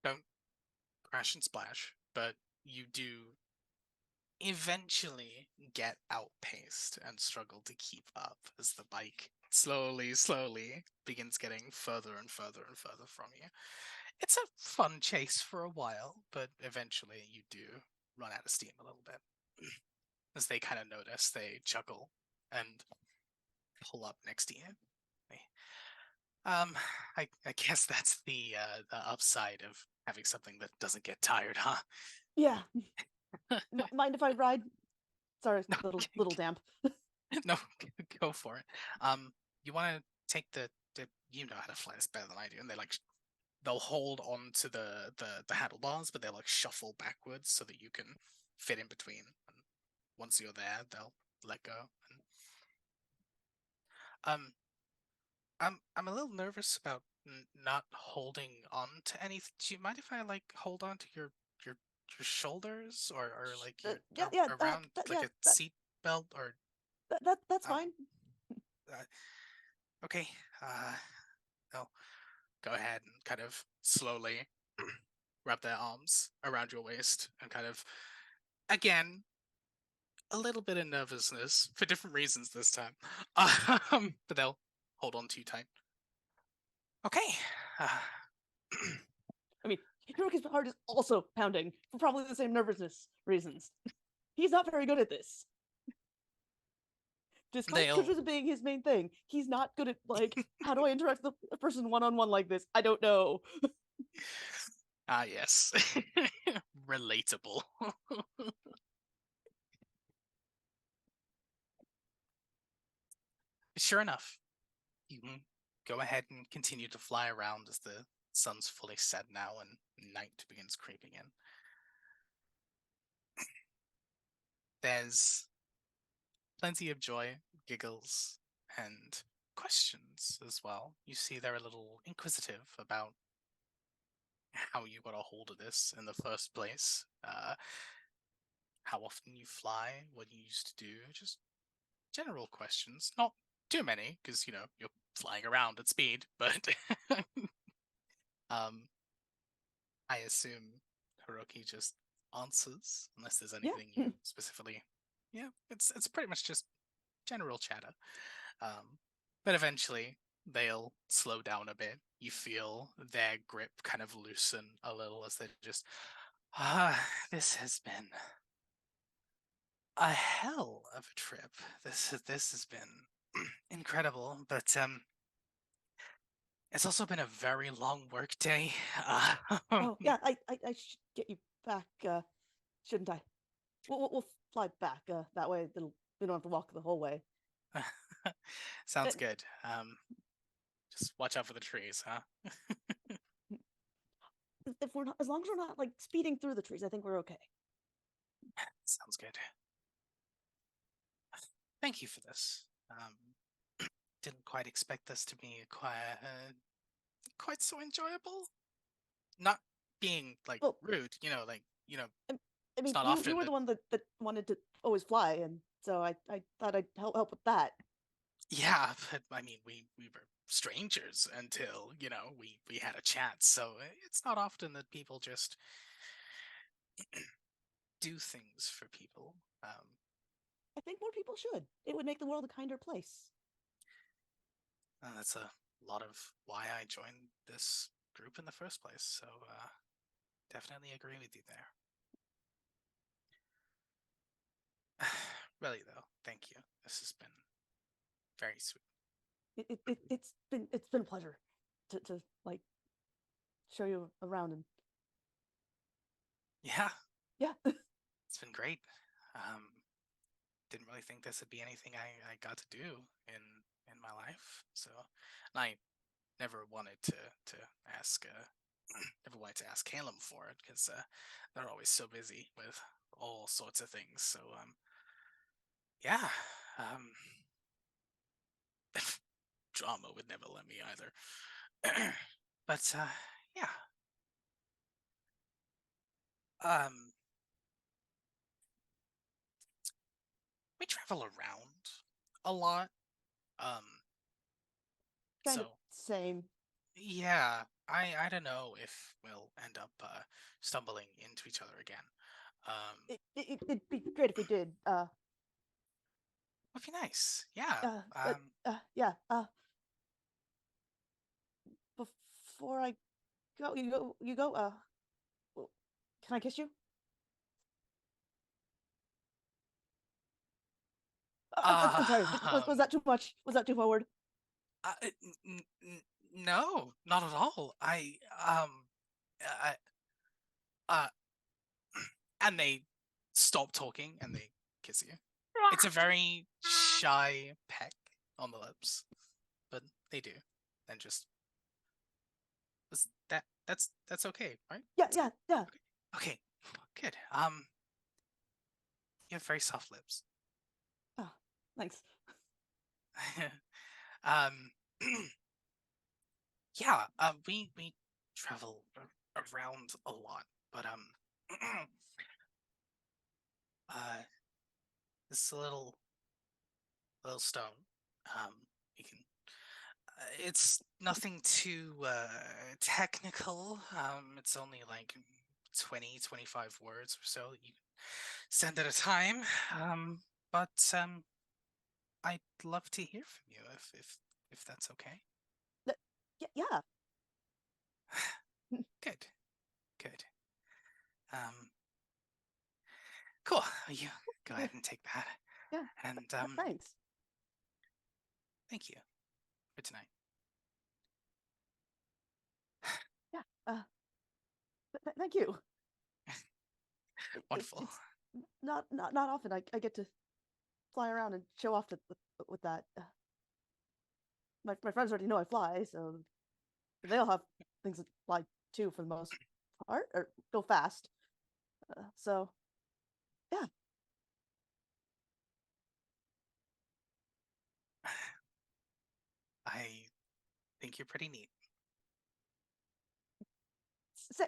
S1: don't crash and splash, but you do eventually get outpaced and struggle to keep up as the bike slowly begins getting further and further and further from you. It's a fun chase for a while, but eventually you do run out of steam a little bit. As they kind of notice, they chuckle and pull up next to you. I guess that's the upside of having something that doesn't get tired, huh?
S6: Yeah. Mind if I ride? Sorry,
S1: No,
S6: little damp.
S1: no, go for it. You want to take the you know how to fly this better than I do, and they'll hold on to the handlebars, but they'll like shuffle backwards so that you can fit in between. And once you're there, they'll let go. And, I'm a little nervous about not holding on to anything. Do you mind if I like hold on to your your shoulders or like your
S6: Yeah,
S1: around like
S6: yeah,
S1: a seat belt or
S6: that's
S1: um
S6: fine.
S1: okay. They'll go ahead and kind of slowly wrap their arms around your waist and kind of again a little bit of nervousness for different reasons this time. But they'll hold on to you tight. Okay.
S6: I mean, Hiroki's heart is also pounding for probably the same nervousness reasons. He's not very good at this. Despite
S1: They'll
S6: charisma being his main thing, he's not good at, like, how do I interact with a person one-on-one like this? I don't know.
S1: yes. Relatable. Sure enough, you can go ahead and continue to fly around as the sun's fully set now and night begins creeping in. There's plenty of joy, giggles, and questions as well. You see they're a little inquisitive about how you got a hold of this in the first place, how often you fly, what you used to do, just general questions. Not too many, because, you're flying around at speed, but um, I assume Hiroki just answers, unless there's
S6: Yeah.
S1: anything you specifically. Yeah, it's pretty much just general chatter. But eventually they'll slow down a bit. You feel their grip kind of loosen a little as they just this has been a hell of a trip. This has been incredible, but it's also been a very long work day.
S6: Oh, yeah, I should get you back, shouldn't I? We'll fly back, that way we don't have to walk the whole way.
S1: Sounds
S6: Uh,
S1: good. Just watch out for the trees, huh?
S6: If we're not, as long as we're not, like, speeding through the trees, I think we're okay.
S1: Sounds good. Thank you for this. Didn't quite expect this to be quite so enjoyable. Not being like
S6: Well,
S1: rude,
S6: I
S1: it's
S6: mean,
S1: not
S6: you
S1: often
S6: were
S1: that.
S6: the one that wanted to always fly, and so I thought I'd help with that.
S1: Yeah, but I mean, we were strangers until we had a chat. So it's not often that people just do things for people.
S6: I think more people should. It would make the world a kinder place.
S1: That's a lot of why I joined this group in the first place. So definitely agree with you there. Really though, thank you. This has been Very sweet.
S6: It's been a pleasure to like show you around and
S1: Yeah,
S6: yeah.
S1: it's been great. Didn't really think this would be anything I got to do in my life. So, and I never wanted to ask never wanted to ask Caleb for it because they're always so busy with all sorts of things. So yeah, um, drama would never let me either. But yeah, um, we travel around a lot. Um,
S6: Kind of
S1: so
S6: same.
S1: yeah, I don't know if we'll end up stumbling into each other again.
S6: It'd be great if we did.
S1: Would be nice. Yeah.
S6: But yeah. Before I go, you go. Well, can I kiss you? I'm sorry. Was
S1: Um,
S6: that too much? Was that too forward?
S1: uh, no, not at all. I, uh, and they stop talking and they kiss you. It's a very shy peck on the lips, but they do. And just that's okay, right?
S6: Yeah, yeah, yeah.
S1: Okay, good. You have very soft lips.
S6: Oh, thanks.
S1: um, yeah. We travel around a lot, but uh, this little stone. You can. It's nothing too technical. It's only like 20-25 words or so that you can send at a time. But I'd love to hear from you if that's okay.
S6: Yeah.
S1: Good, good. Cool. You go ahead and take that.
S6: Yeah.
S1: And
S6: Thanks.
S1: thank you for tonight.
S6: Yeah. Thank you.
S1: Wonderful.
S6: It's not often I get to fly around and show off with that. My friends already know I fly, so they'll have things that fly too for the most part, or go fast. So yeah.
S1: I think you're pretty neat.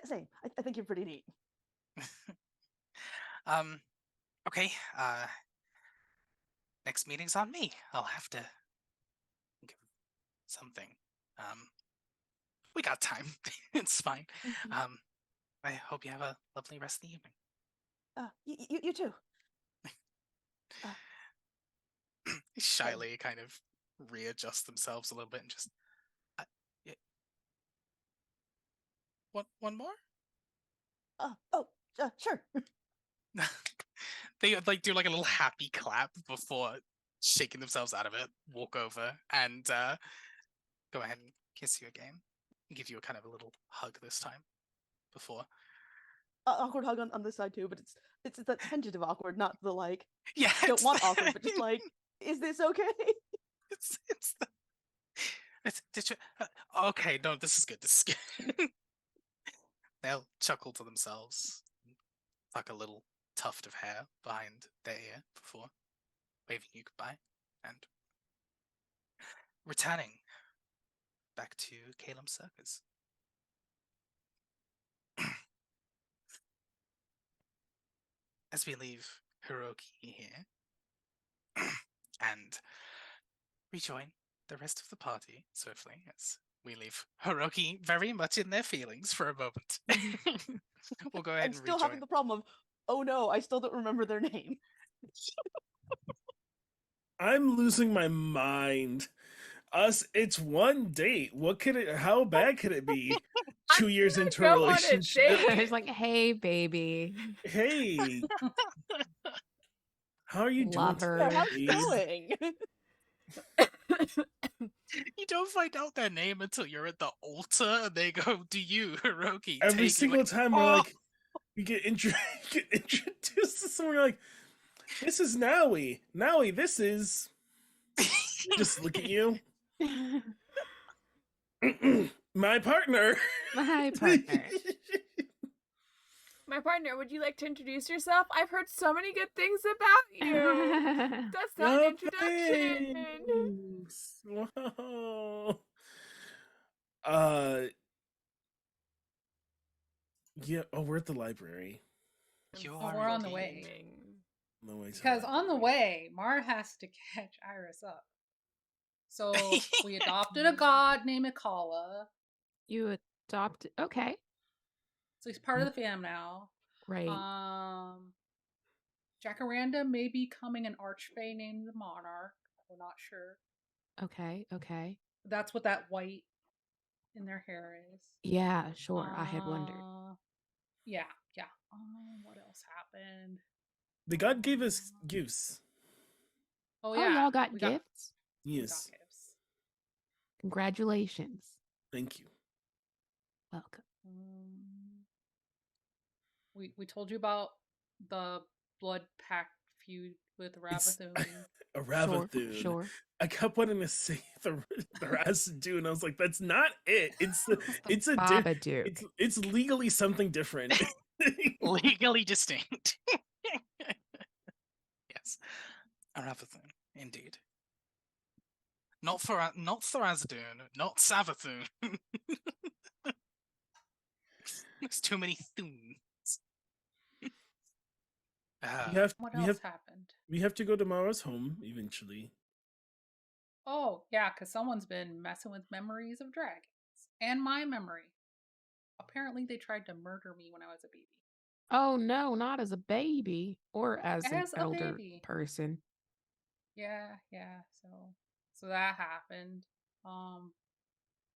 S6: Same. I think you're pretty neat.
S1: um, okay. Next meeting's on me. I'll have to think of something. We got time. It's fine.
S6: Mhm.
S1: I hope you have a lovely rest of the evening.
S6: You too.
S1: Shyly kind of readjust themselves a little bit and just yeah. One more?
S6: Sure.
S1: They like do like a little happy clap before shaking themselves out of it, walk over and go ahead and kiss you again. Give you a kind of a little hug this time before.
S6: Awkward hug on this side too, but it's the tentative awkward, not the like
S1: Yeah,
S6: don't want awkward, but just like, is this okay?
S1: it's the okay, no, this is good. This is good. They'll chuckle to themselves, tuck a little tuft of hair behind their ear before waving you goodbye and returning back to Caleb's circus. As we leave Hiroki here and rejoin the rest of the party swiftly as we leave Hiroki very much in their feelings for a moment. We'll go ahead
S6: And
S1: and
S6: still
S1: rejoin.
S6: having the problem of, oh no, I still don't remember their name.
S4: I'm losing my mind. It's one date. What could it? How bad could it be? 2 years into a
S3: go on a
S4: relationship.
S3: date.
S2: It's like, hey, baby.
S4: Hey, how are you doing
S2: Lovers.
S4: today,
S6: How's it
S4: babe?
S6: going?
S1: You don't find out their name until you're at the altar, and they go, "Do you, Hiroki?"
S4: Every
S1: take you
S4: single
S1: like,
S4: time we're
S1: "Oh!"
S4: like, we get, get introduced to someone, we're like, this is Naui. Naui, this is. Just look at you. My partner.
S2: My partner.
S3: My partner, would you like to introduce yourself? I've heard so many good things about you. That's not an
S4: Oh,
S3: introduction.
S4: thanks. Wow. Uh, yeah. Oh, we're at the library.
S1: You
S5: Oh,
S1: are
S5: we're on the
S1: indeed.
S5: way.
S4: No way to the
S5: Because on the
S4: library.
S5: way, Mar has to catch Iris up. So we adopted a god named Akala.
S2: You adopted. Okay.
S5: So he's part of the fam now.
S2: Right.
S5: Jacaranda may be becoming an archfey named the Monarch. We're not sure.
S2: Okay. Okay.
S5: That's what that white in their hair is.
S2: Yeah, sure. I had wondered.
S5: Yeah, yeah. What else happened?
S4: The god gave us gifts.
S5: Oh
S2: Oh,
S5: yeah,
S2: y'all got
S5: we
S2: gifts?
S5: we got
S4: Yes.
S5: gifts.
S2: Congratulations.
S4: Thank you.
S2: Welcome.
S5: We told you about the blood pact feud with
S4: It's
S5: Ravathoon.
S4: a Ravathoon.
S2: Sure.
S4: I kept wanting to say the Rasidun, and I was like, "That's not it. It's the, it's a
S2: Babadook.
S4: it's legally something different."
S1: Legally distinct. Yes, Aravathoon, indeed. Not Thorazadun, not Savathun. There's too many Thuns.
S5: What else happened?
S4: We have to go to Mara's home eventually.
S5: Oh, yeah, because someone's been messing with memories of dragons. And my memory. Apparently they tried to murder me when I was a baby.
S2: Oh no, not as a baby or as an
S5: As a
S2: elder
S5: baby.
S2: person.
S5: Yeah. So that happened.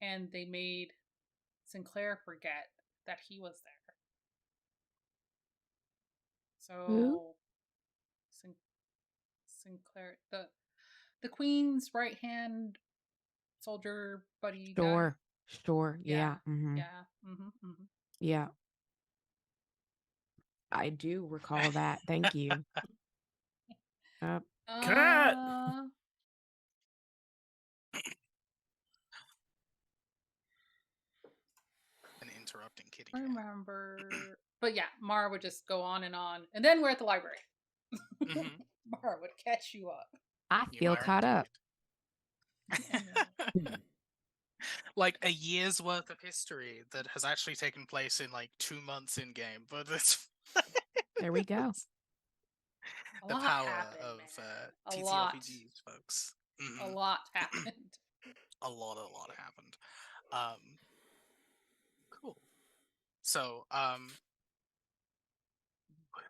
S5: And they made Sinclair forget that he was there. So
S2: Who?
S5: Sinclair, the Queen's right hand soldier buddy guy.
S2: Sure. Yeah. Mm-hmm.
S5: Yeah.
S2: Yeah. I do recall that. Thank you.
S4: Cat!
S1: An interrupting kitty
S5: I
S1: cat.
S5: remember. But yeah, Mara would just go on. And then we're at the library.
S1: Mhm.
S5: Mara would catch you up.
S2: I
S1: You
S2: feel
S1: are
S2: caught up.
S1: indeed. Like a year's worth of history that has actually taken place in like 2 months in game, but it's
S2: There we go.
S1: the
S5: A lot
S1: power
S5: happened,
S1: of
S5: man. A
S1: TTRPGs, folks.
S5: A
S1: Mhm.
S5: lot happened.
S1: A lot happened. Cool. So,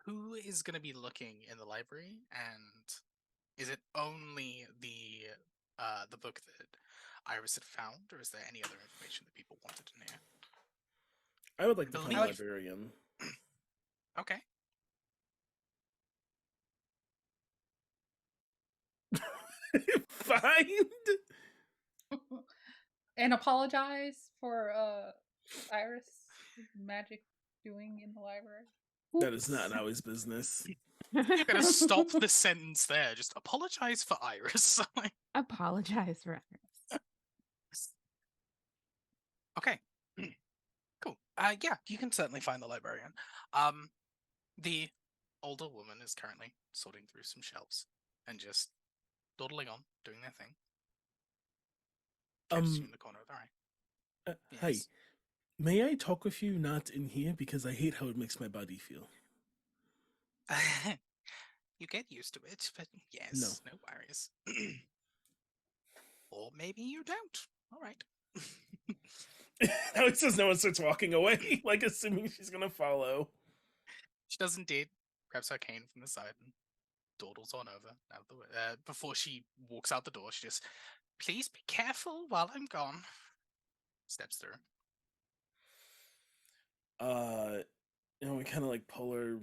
S1: who is going to be looking in the library, and is it only the book that Iris had found, or is there any other information that people wanted to know?
S4: I would like to find a
S1: Believe-
S4: librarian.
S1: Okay.
S4: Find?
S5: And apologize for Iris magic doing in the library.
S4: That is not Naui's business.
S1: You're going to stop the sentence there. Just apologize for Iris.
S2: Apologize for others.
S1: Okay. Cool. Yeah, you can certainly find the librarian. The older woman is currently sorting through some shelves and just dawdling on, doing their thing. Catches you in the corner of their eye.
S4: Hi.
S1: Yes.
S4: May I talk with you not in here because I hate how it makes my body feel?
S1: You get used to it, but yes, no worries. Or maybe you don't. All right.
S4: Now it says no one starts walking away, like assuming she's gonna follow.
S1: She does indeed. Grabs her cane from the side and dawdles on over out of the way. Before she walks out the door, she just, please be careful while I'm gone. Steps through.
S4: We kind of like pull her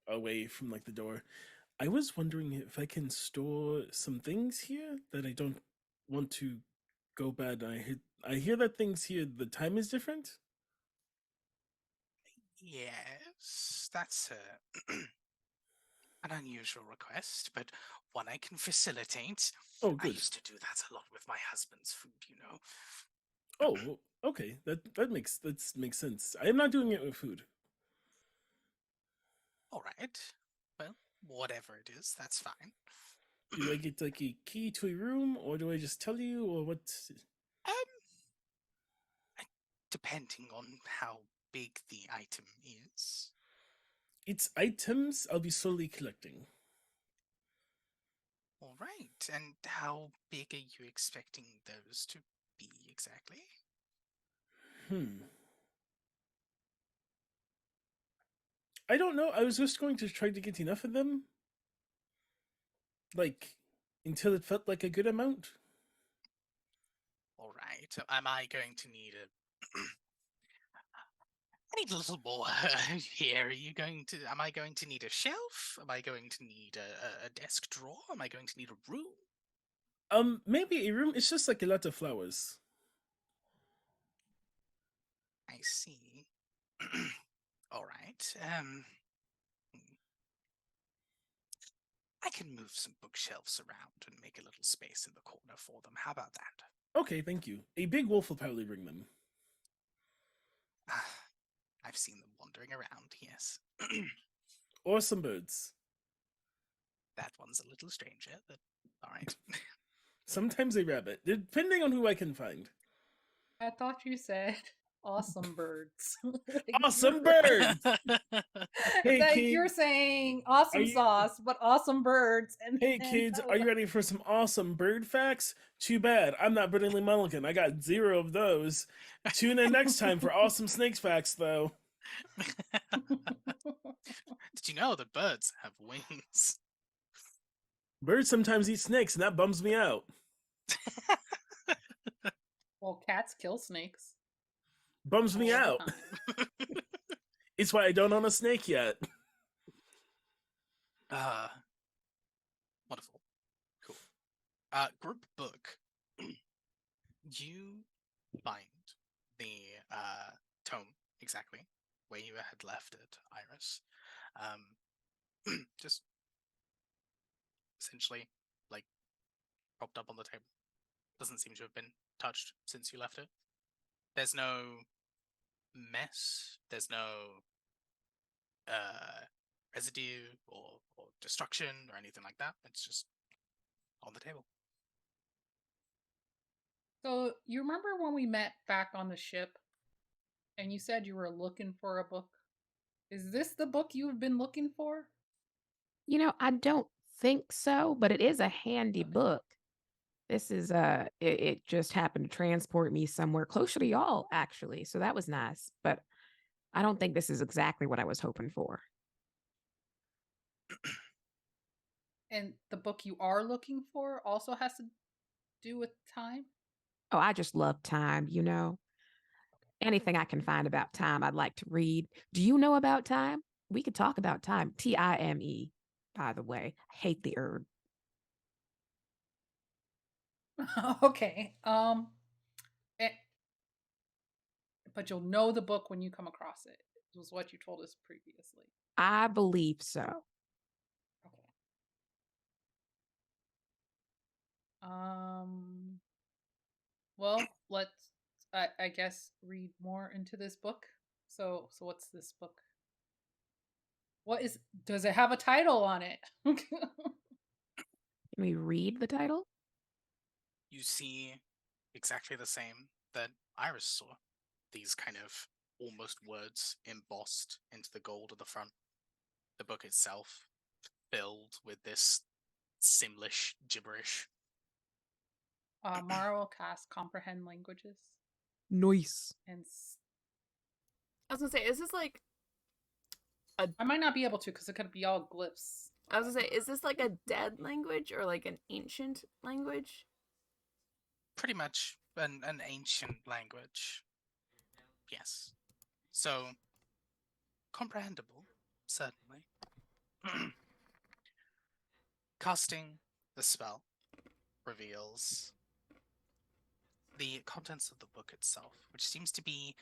S4: away from like the door. I was wondering if I can store some things here that I don't want to go bed. I hear that things here the time is different.
S1: Yes, that's an unusual request, but one I can facilitate.
S4: Oh,
S1: I
S4: good.
S1: used to do that a lot with my husband's food, you know.
S4: Oh, okay. That makes sense. I am not doing it with food.
S1: All right. Well, whatever it is, that's fine.
S4: Do I get like a key to a room, or do I just tell you, or what?
S1: Um, depending on how big the item is.
S4: It's items I'll be slowly collecting.
S1: All right. And how big are you expecting those to be exactly?
S4: Hmm. I don't know. I was just going to try to get enough of them, like until it felt like a good amount.
S1: All right. Am I going to need a I need a little more here. Are you going to? Am I going to need a shelf? Am I going to need a desk drawer? Am I going to need a room?
S4: Maybe a room. It's just like a lot of flowers.
S1: I see. All right. I can move some bookshelves around and make a little space in the corner for them. How about that?
S4: Okay, thank you. A big wolf will probably bring them.
S1: I've seen them wandering around. Yes.
S4: Or some birds.
S1: That one's a little stranger, but all right.
S4: Sometimes a rabbit, depending on who I can find.
S5: I thought you said awesome birds.
S4: Awesome birds! Hey,
S5: like
S4: kid,
S5: you're saying awesome
S4: you-
S5: sauce, but awesome birds. And
S4: Hey
S5: then
S4: kids,
S5: I was
S4: are you
S5: like,
S4: ready for some awesome bird facts? Too bad, I'm not Brittany Mulligan. I got 0 of those. Tune in next time for awesome snakes facts, though.
S1: Did you know that birds have wings?
S4: Birds sometimes eat snakes, and that bums me out.
S5: well, cats kill snakes
S4: Bums me
S5: all the
S4: out.
S5: time.
S4: It's why I don't own a snake yet.
S1: Uh, wonderful. Cool. Group book. You find the tome exactly where you had left it, Iris. Just essentially like propped up on the table. Doesn't seem to have been touched since you left it. There's no mess. There's no residue or destruction or anything like that. It's just on the table.
S5: So you remember when we met back on the ship and you said you were looking for a book? Is this the book you've been looking for?
S2: I don't think so, but it is a handy
S5: Okay.
S2: book. This is it just happened to transport me somewhere closer to y'all, actually. So that was nice. But I don't think this is exactly what I was hoping for.
S5: And the book you are looking for also has to do with time?
S2: Oh, I just love time. Anything I can find about time, I'd like to read. Do you know about time? We could talk about time. Time, by the way. Hate the herb.
S5: okay. Eh, but you'll know the book when you come across it. Was what you told us previously.
S2: I believe so.
S5: Okay. Well, let's I guess read more into this book. So what's this book? What is does it have a title on it?
S2: Can we read the title?
S1: You see exactly the same that Iris saw. These kind of almost words embossed into the gold of the front. The book itself filled with this Simlish gibberish.
S5: Mara will cast comprehend languages
S2: Nice.
S5: and
S3: I was gonna say, is this like
S5: I might not be able to because it could be all glyphs.
S3: I was gonna say, is this like a dead language or like an ancient language?
S1: Pretty much an ancient language. Yes. So, comprehensible, certainly. Casting the spell reveals the contents of the book itself, which seems to be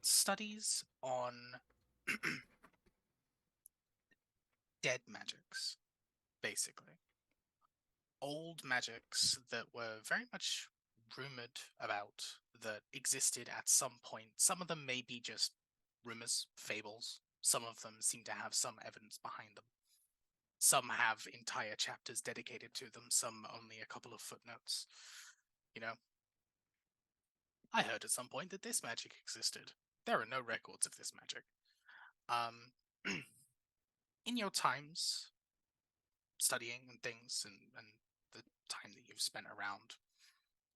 S1: studies on dead magics, basically. Old magics that were very much rumored about, that existed at some point. Some of them may be just rumors, fables. Some of them seem to have some evidence behind them. Some have entire chapters dedicated to them, some only a couple of footnotes. You know, I heard at some point that this magic existed. There are no records of this magic. In your times studying and things, and the time that you've spent around,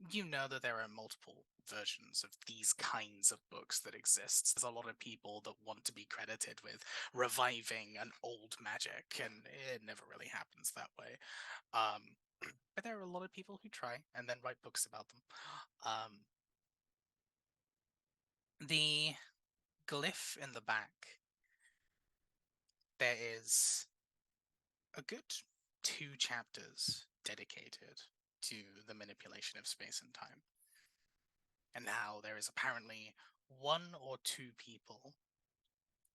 S1: you know that there are multiple versions of these kinds of books that exist. There's a lot of people that want to be credited with reviving an old magic, and it never really happens that way. But there are a lot of people who try and then write books about them. The glyph in the back, there is a good 2 chapters dedicated to the manipulation of space and time. And now there is apparently 1 or 2 people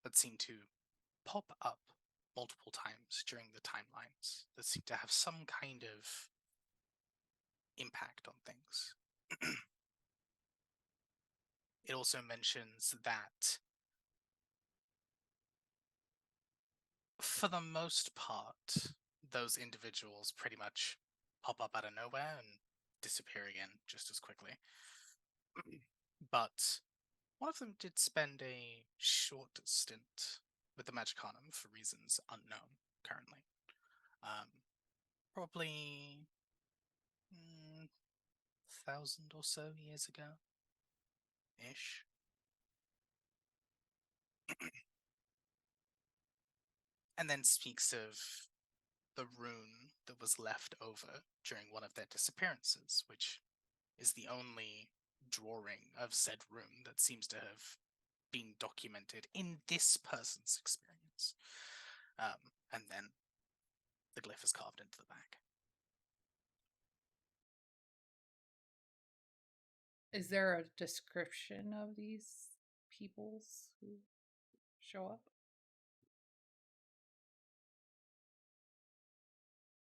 S1: that seem to pop up multiple times during the timelines that seem to have some kind of impact on things. It also mentions that, for the most part, those individuals pretty much pop up out of nowhere and disappear again just as quickly. But one of them did spend a short stint with the Magicanum for reasons unknown currently. Probably 1,000 or so years ago ish. And then speaks of the rune that was left over during one of their disappearances, which is the only drawing of said rune that seems to have been documented in this person's experience. And then the glyph is carved into the back.
S5: Is there a description of these peoples who show up?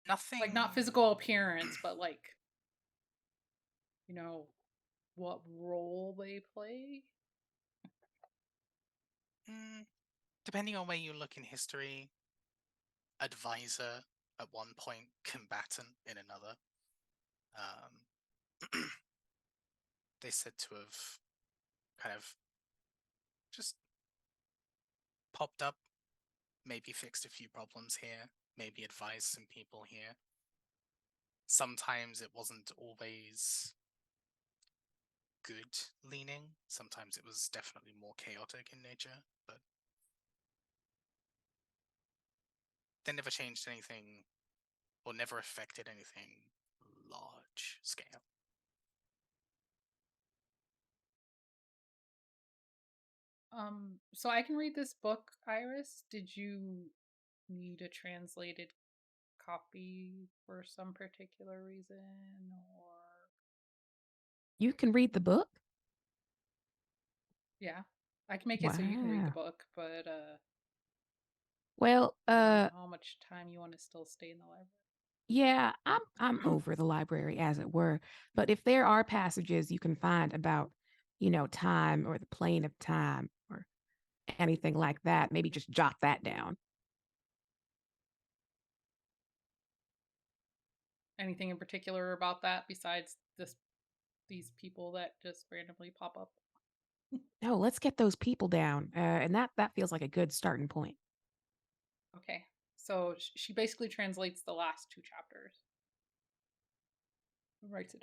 S1: Nothing.
S5: Like, not physical appearance, but like, what role they play?
S1: Depending on where you look in history, advisor at one point, combatant in another. They said to have kind of just popped up, maybe fixed a few problems here, maybe advised some people here. Sometimes it wasn't always good leaning. Sometimes it was definitely more chaotic in nature, but they never changed anything or never affected anything large scale.
S5: So I can read this book, Iris. Did you need a translated copy for some particular reason, or
S2: You can read the book?
S5: yeah, I can make it so you can read the book, but
S2: Well,
S5: I don't know how much time you want to still stay in the library.
S2: yeah, I'm over the library, as it were. But if there are passages you can find about, time or the plane of time or anything like that, maybe just jot that down.
S5: Anything in particular about that besides these people that just randomly pop up?
S2: No, let's get those people down, and that feels like a good starting point.
S5: Okay, so she basically translates the last 2 chapters, writes it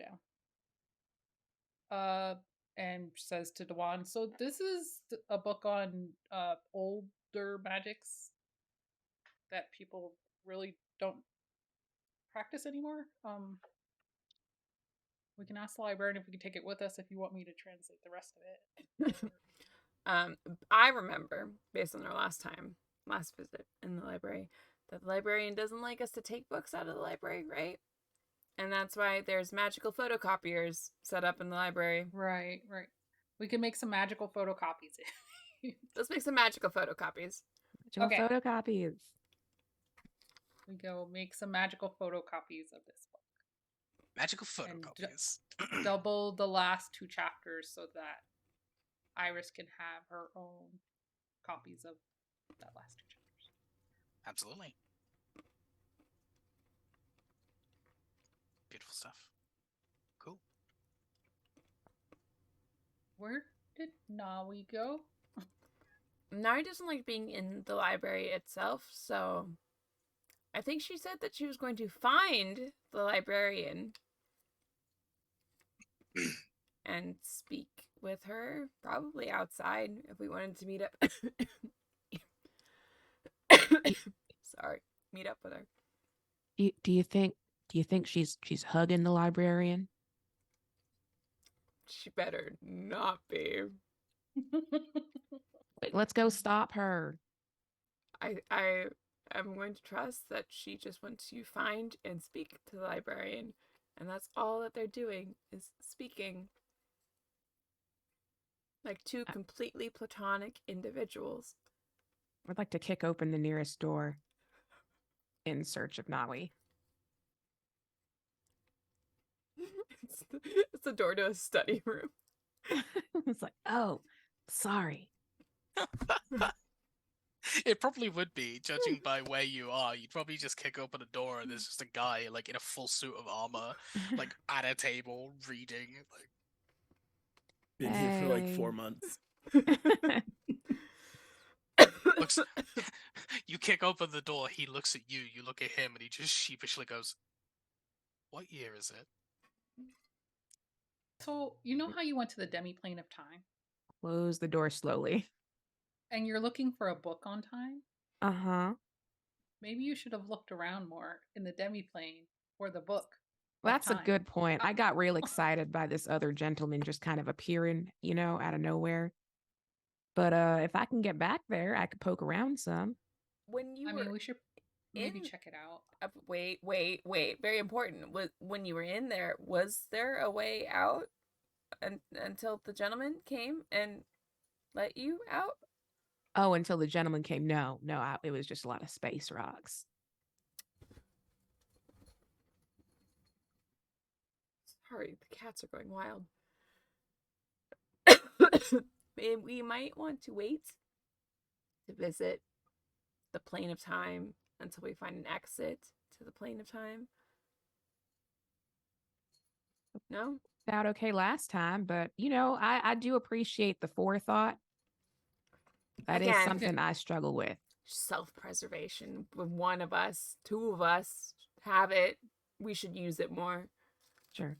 S5: down, and says to Dewan, so this is a book on older magics that people really don't practice anymore. We can ask the librarian if we can take it with us if you want me to translate the rest of it.
S3: I remember, based on our last visit in the library, that the librarian doesn't like us to take books out of the library, right? And that's why there's magical photocopiers set up in the library.
S5: Right. We can make some magical photocopies.
S3: Let's make some magical photocopies.
S5: Okay.
S2: Photocopies.
S5: We go make some magical photocopies of this book.
S1: Magical
S5: And
S1: photocopies.
S5: Double the last 2 chapters so that Iris can have her own copies of that last 2 chapters.
S1: Absolutely. Beautiful stuff. Cool.
S5: Where did Nawi go?
S3: Nari doesn't like being in the library itself, so I think she said that she was going to find the librarian and speak with her, probably outside if we wanted to meet up. Sorry, meet up with her.
S2: Do you think she's hugging the librarian?
S3: She better not be.
S2: Wait, let's go stop her.
S3: I am going to trust that she just wants to find and speak to the librarian, and that's all that they're doing is speaking. Like 2 completely platonic individuals.
S2: I'd like to kick open the nearest door in search of Nawi.
S3: It's the door to a study room.
S2: It's like, oh, sorry.
S1: It probably would be, judging by where you are. You'd probably just kick open a door and there's just a guy like in a full suit of armor, like at a table reading. Like,
S4: Been here for like
S2: Hey.
S4: 4 months.
S1: looks. You kick open the door. He looks at you. You look at him, and he just sheepishly goes, "What year is it?"
S5: So, you know how you went to the demi-plane of time?
S2: Close the door slowly.
S5: And you're looking for a book on time?
S2: Uh-huh.
S5: Maybe you should have looked around more in the demi-plane for the book.
S2: Well,
S5: of
S2: that's a
S5: time.
S2: good point. I got real excited by this other gentleman just kind of appearing, out of nowhere. But if I can get back there, I could poke around some.
S3: When you
S5: I
S3: were
S5: mean, we should maybe
S3: in-
S5: check it out.
S3: wait, very important. When you were in there, was there a way out until the gentleman came and let you out?
S2: Oh, until the gentleman came. No, it was just a lot of space rocks.
S3: Sorry, the cats are going wild. We might want to wait to visit the plane of time until we find an exit to the plane of time. No?
S2: Out okay last time, but I do appreciate the forethought. That is
S3: Again,
S2: something I struggle with.
S3: Self-preservation. When one of us, 2 of us have it, we should use it more.
S2: Sure.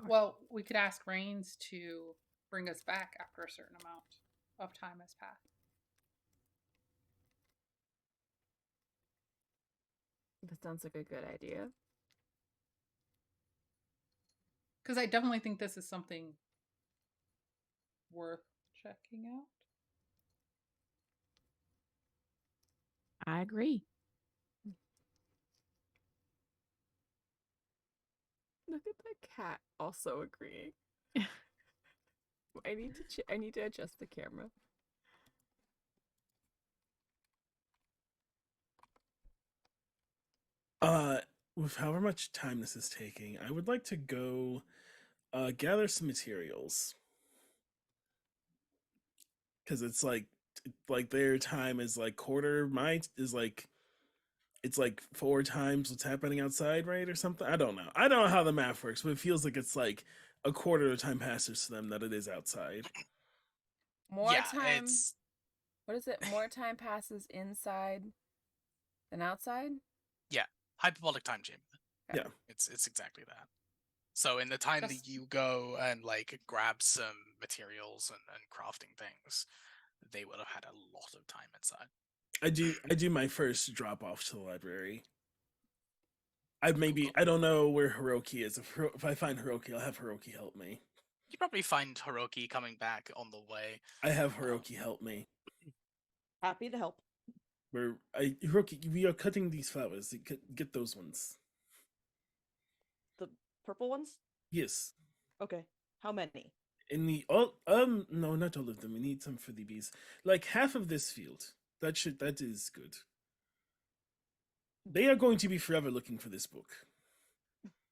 S5: Well, we could ask Rains to bring us back after a certain amount of time has passed.
S3: That sounds like a good idea.
S5: Because I definitely think this is something worth checking out.
S2: I agree.
S3: Look at the cat also agreeing. I need to adjust the camera.
S4: With however much time this is taking, I would like to go gather some materials. Because it's like their time is like quarter, mine is like it's like 4 times what's happening outside, right? Or something. I don't know how the math works, but it feels like it's like a quarter of the time passes to them that it is outside.
S3: More
S1: yeah,
S3: time.
S1: it's
S3: What is it? More time passes inside than outside?
S1: hyperbolic time chamber.
S4: Yeah.
S1: It's exactly that. So in the time
S5: Just-
S1: that you go and like grab some materials and crafting things, they would have had a lot of time inside.
S4: I do my first drop off to the library. I don't know where Hiroki is. If I find Hiroki, I'll have Hiroki help me.
S1: You probably find Hiroki coming back on the way.
S4: I have Hiroki help me.
S6: Happy to help.
S4: Hiroki, we are cutting these flowers. Get those ones.
S6: The purple ones?
S4: Yes.
S6: Okay. How many?
S4: In the no, not all of them. We need some for the bees. Like half of this field. That is good. They are going to be forever looking for this book.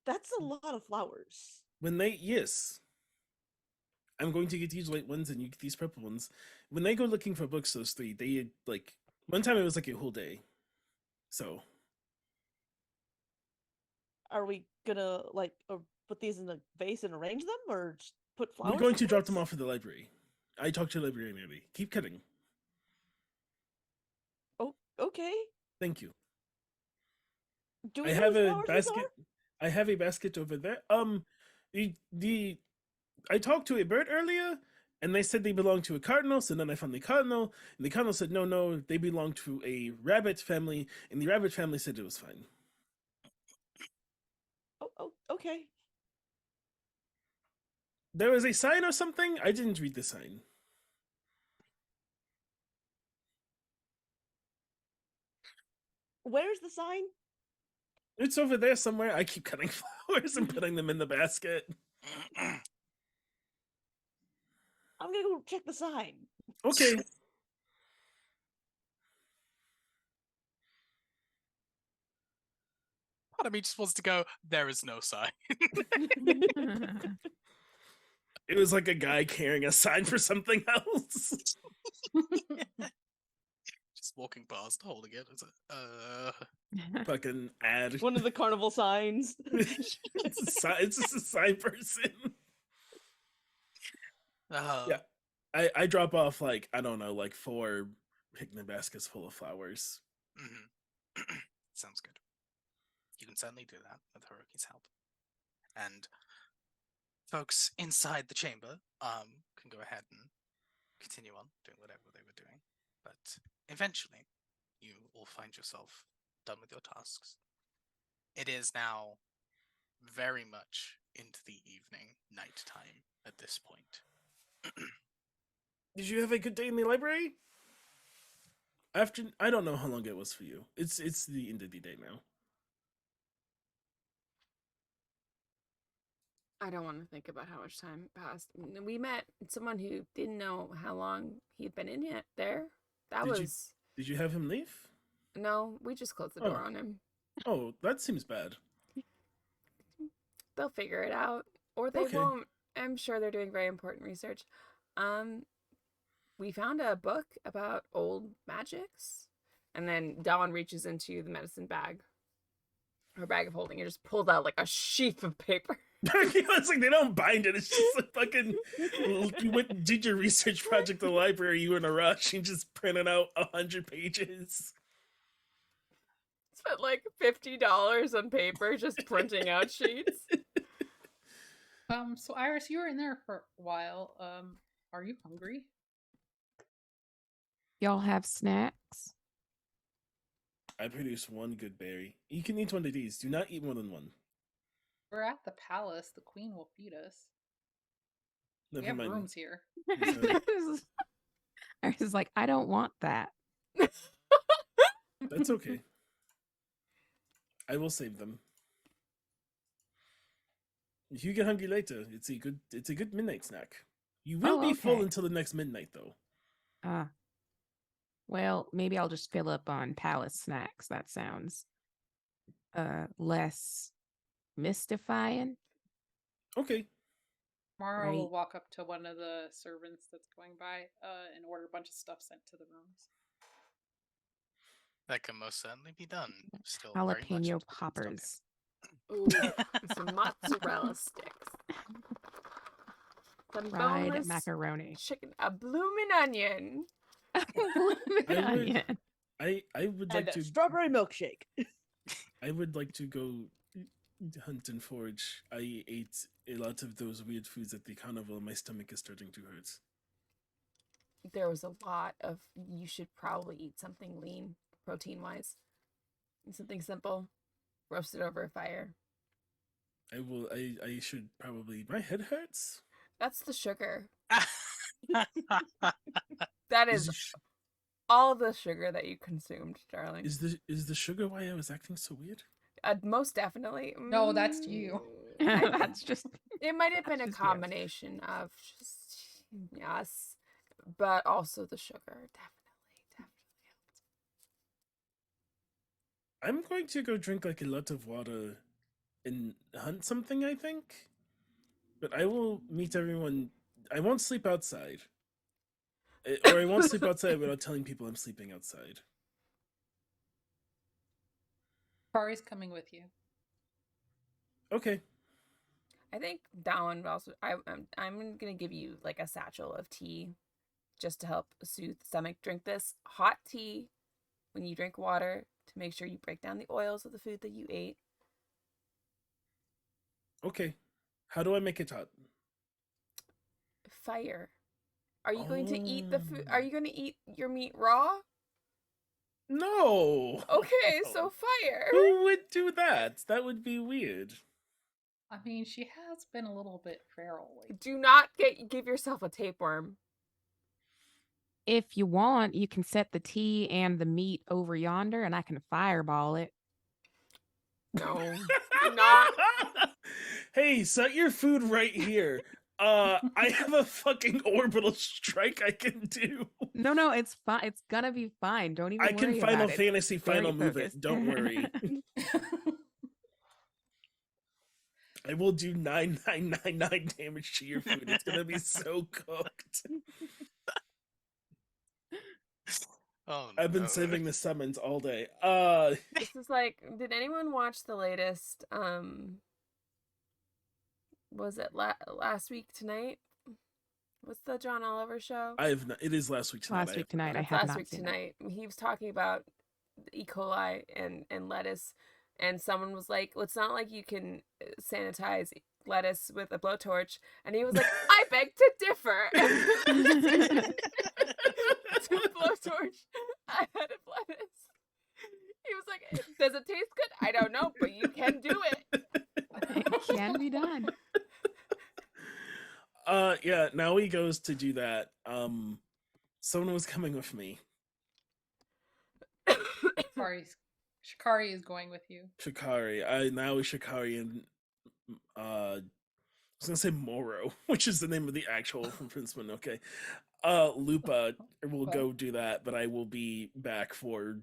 S6: That's a lot of flowers.
S4: Yes. I'm going to get these white ones and you get these purple ones. When they go looking for books, those three, they like one time it was like a whole day. So
S6: Are we gonna like put these in a vase and arrange them, or just put flowers?
S4: we're going to drop
S6: someplace?
S4: them off at the library. I talked to the librarian earlier. Keep cutting.
S6: Oh, okay.
S4: Thank you.
S6: Do we
S4: I
S6: know
S4: have
S6: whose
S4: a
S6: flowers these
S4: basket.
S6: are?
S4: I have a basket over there. The I talked to a bird earlier, and they said they belong to a cardinal. So then I found the cardinal, and the cardinal said no, they belong to a rabbit family, and the rabbit family said it was fine.
S6: Oh, okay.
S4: There was a sign or something. I didn't read the sign.
S6: Where's the sign?
S4: It's over there somewhere. I keep cutting flowers and putting them in the basket.
S6: I'm gonna go check the sign.
S4: Okay.
S1: Part of me just wants to go, there is no sign.
S4: It was like a guy carrying a sign for something else.
S1: Just walking past, holding it. It's like,
S4: Fucking ad.
S6: One of the carnival signs.
S4: It's just a sign person.
S1: uh,
S4: Yeah. I drop off like, I don't know, like 4 picnic baskets full of flowers.
S1: mhm. Sounds good. You can certainly do that with Haruki's help. And folks inside the chamber can go ahead and continue on doing whatever they were doing. But eventually, you will find yourself done with your tasks. It is now very much into the evening, nighttime at this point.
S4: Did you have a good day in the library? After I don't know how long it was for you. It's the end of the day now.
S3: I don't want to think about how much time passed. We met someone who didn't know how long he'd been in it there.
S4: Did you have him leave?
S3: No, we just closed the door
S4: Oh.
S3: on him.
S4: Oh, that seems bad.
S3: They'll figure it out, or they
S4: Okay.
S3: won't. I'm sure they're doing very important research. We found a book about old magics, and then Dawn reaches into the medicine bag, her bag of holding, and just pulls out like a sheaf of paper.
S4: It's like they don't bind it. It's just like fucking. You did your research project at the library. You were in a rush and just printed out 100 pages.
S3: Spent like $50 on paper just printing out sheets.
S5: So Iris, you were in there for a while. Are you hungry?
S2: Y'all have snacks?
S4: I produce 1 good berry. You can eat 1 of these. Do not eat more than 1.
S5: We're at the palace. The queen will feed us. We
S4: Never
S5: have
S4: mind.
S5: rooms here.
S2: I was like, I don't want that.
S4: That's okay. I will save them. If you get hungry later, it's a good midnight snack. You will
S2: Oh,
S4: be full
S2: okay.
S4: until the next midnight, though.
S2: Well, maybe I'll just fill up on palace snacks. That sounds less mystifying.
S4: Okay.
S5: Mara will
S2: Right.
S5: walk up to one of the servants that's going by and order a bunch of stuff sent to the rooms.
S1: That can most certainly be done. Still very much
S2: Jalapeno
S1: into the
S2: poppers.
S3: Ooh, some mozzarella sticks. Some
S2: Fried
S3: boneless
S2: macaroni.
S3: chicken, a bloomin' onion.
S2: Blooming
S4: I would-
S2: onion.
S4: I would
S6: And
S4: like
S6: a
S4: to
S6: strawberry milkshake.
S4: I would like to go hunt and forage. I ate a lot of those weird foods at the carnival and my stomach is starting to hurt.
S3: There was a lot of, you should probably eat something lean, protein-wise. Something simple, roasted over a fire.
S4: I should probably. My head hurts.
S3: That's the sugar.
S1: stuff.
S3: That
S4: Is
S3: is
S4: the, sh-
S3: all the sugar that you consumed, darling.
S4: is the sugar why I was acting so weird?
S3: Most definitely.
S5: No, that's you.
S2: That's just
S3: It might have been a
S2: Just yes.
S3: combination of just yes, but also the sugar. Definitely.
S4: I'm going to go drink like a lot of water and hunt something, I think. But I will meet everyone. I won't sleep outside. Or I won't sleep outside without telling people I'm sleeping outside.
S5: Kari's coming with you.
S4: Okay.
S3: I think that one would also. I'm gonna give you like a satchel of tea, just to help soothe the stomach. Drink this hot tea when you drink water to make sure you break down the oils of the food that you ate.
S4: Okay. How do I make it hot?
S3: Fire. Are you going to eat the food?
S4: Oh.
S3: Are you going to eat your meat raw?
S4: No.
S3: Okay, so fire.
S4: Who would do that? That would be weird.
S5: I mean, she has been a little bit feral lately.
S3: Do not give yourself a tapeworm.
S2: if you want, you can set the tea and the meat over yonder, and I can fireball it.
S3: No, do not.
S4: Hey, set your food right here. I have a fucking orbital strike I can do.
S2: No, it's fine. It's gonna be fine. Don't even
S4: I can
S2: worry
S4: Final
S2: about it.
S4: Fantasy
S2: Very
S4: final move
S2: focused.
S4: it. Don't worry. I will do 9999 damage to your food. It's gonna be so cooked.
S1: Oh,
S4: I've been
S1: no.
S4: saving the summons all day.
S3: This is like, did anyone watch the latest? Was it last week tonight? What's the John Oliver show?
S4: I have not, it is last week tonight.
S2: Last week tonight, I
S3: It's
S2: have
S3: last
S2: not
S3: week
S2: seen it.
S3: tonight. He was talking about E. coli and lettuce, and someone was like, well, "It's not like you can sanitize lettuce with a blowtorch," and he was like, "I beg to differ." To blowtorch a head of lettuce. He was like, "Does it taste good? I don't know, but you can do it."
S2: It can be done.
S4: Yeah, now he goes to do that. Someone was coming with me.
S5: Shikari is going with you.
S4: Shikari. Now Shikari and I was gonna say Moro, which is the name of the actual from Prince Mononoke. Lupa will go do that, but I will be back for